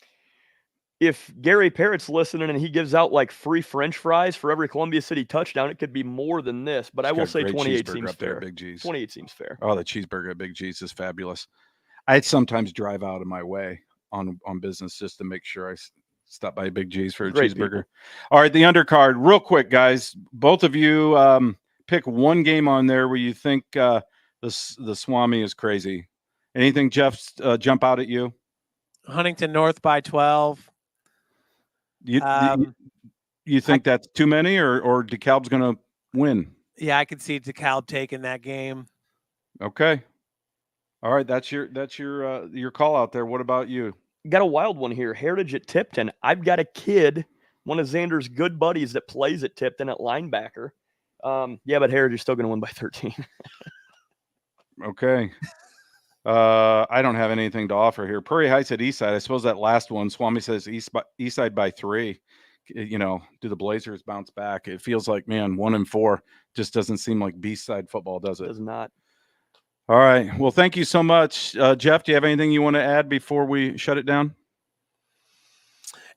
If Gary Parrott's listening and he gives out like free French fries for every Columbia City touchdown, it could be more than this. But I will say 28 seems fair. Big G's. 28 seems fair. Oh, the cheeseburger at Big G's is fabulous. I sometimes drive out of my way on business just to make sure I stop by Big G's for a cheeseburger. People. All right, the undercard, real quick, guys. Both of you pick one game on there where you think the Swami is crazy. Anything, Jeff, jump out at you? Huntington North by 12. You think that's too many, or DeKalb's going to win? Yeah, I could see DeKalb taking that game. Okay. All right, that's your call out there. What about you? Got a wild one here. Heritage at Tipton. I've got a kid, one of Xander's good buddies that plays at Tipton at linebacker. Yeah, but Heritage is still going to win by 13. Okay. I don't have anything to offer here. Prairie Heights at Eastside. I suppose that last one, Swami says Eastside by 3. You know, do the Blazers bounce back? It feels like, man, 1-4 just doesn't seem like B-side football, does it? Does not. All right. Well, thank you so much. Jeff, do you have anything you want to add before we shut it down?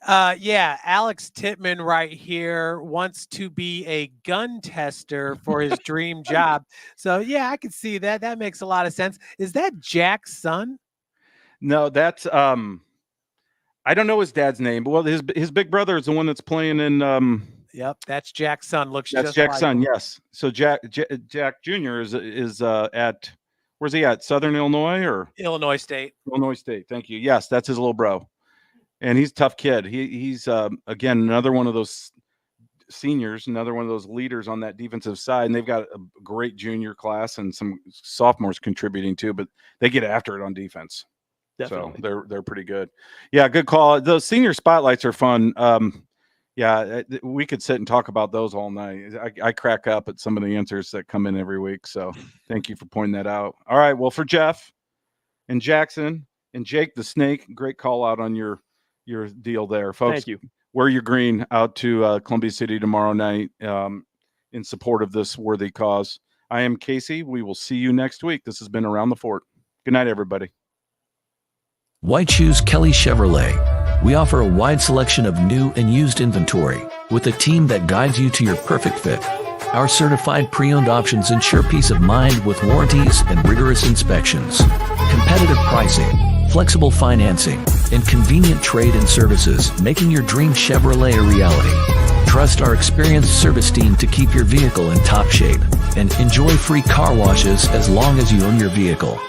Yeah, Alex Tittman right here wants to be a gun tester for his dream job. So yeah, I can see that. That makes a lot of sense. Is that Jack's son? No, that's I don't know his dad's name, but well, his big brother is the one that's playing in. Yep, that's Jack's son. Looks That's just Jack's like son. him. Yes. So Jack Jr. is at where's he at? Southern Illinois or Illinois State. Illinois State. Thank you. Yes, that's his little bro, and he's a tough kid. He's again another one of those seniors, another one of those leaders on that defensive side, and they've got a great junior class and some sophomores contributing too. But they get after it on defense. Definitely. So they're pretty good. Yeah, good call. Those senior spotlights are fun. Yeah, we could sit and talk about those all night. I crack up at some of the answers that come in every week. So thank you for pointing that out. All right. Well, for Jeff and Jackson and Jake the Snake, great call out on your deal there, folks. Thank you. Wear your green out to Columbia City tomorrow night in support of this worthy cause. I am Casey. We will see you next week. This has been Around the Fort. Good night, everybody. White Shoes Kelly Chevrolet. We offer a wide selection of new and used inventory with a team that guides you to your perfect fit. Our certified pre-owned options ensure peace of mind with warranties and rigorous inspections. Competitive pricing, flexible financing, and convenient trade and services, making your dream Chevrolet a reality. Trust our experienced service team to keep your vehicle in top shape and enjoy free car washes as long as you own your vehicle.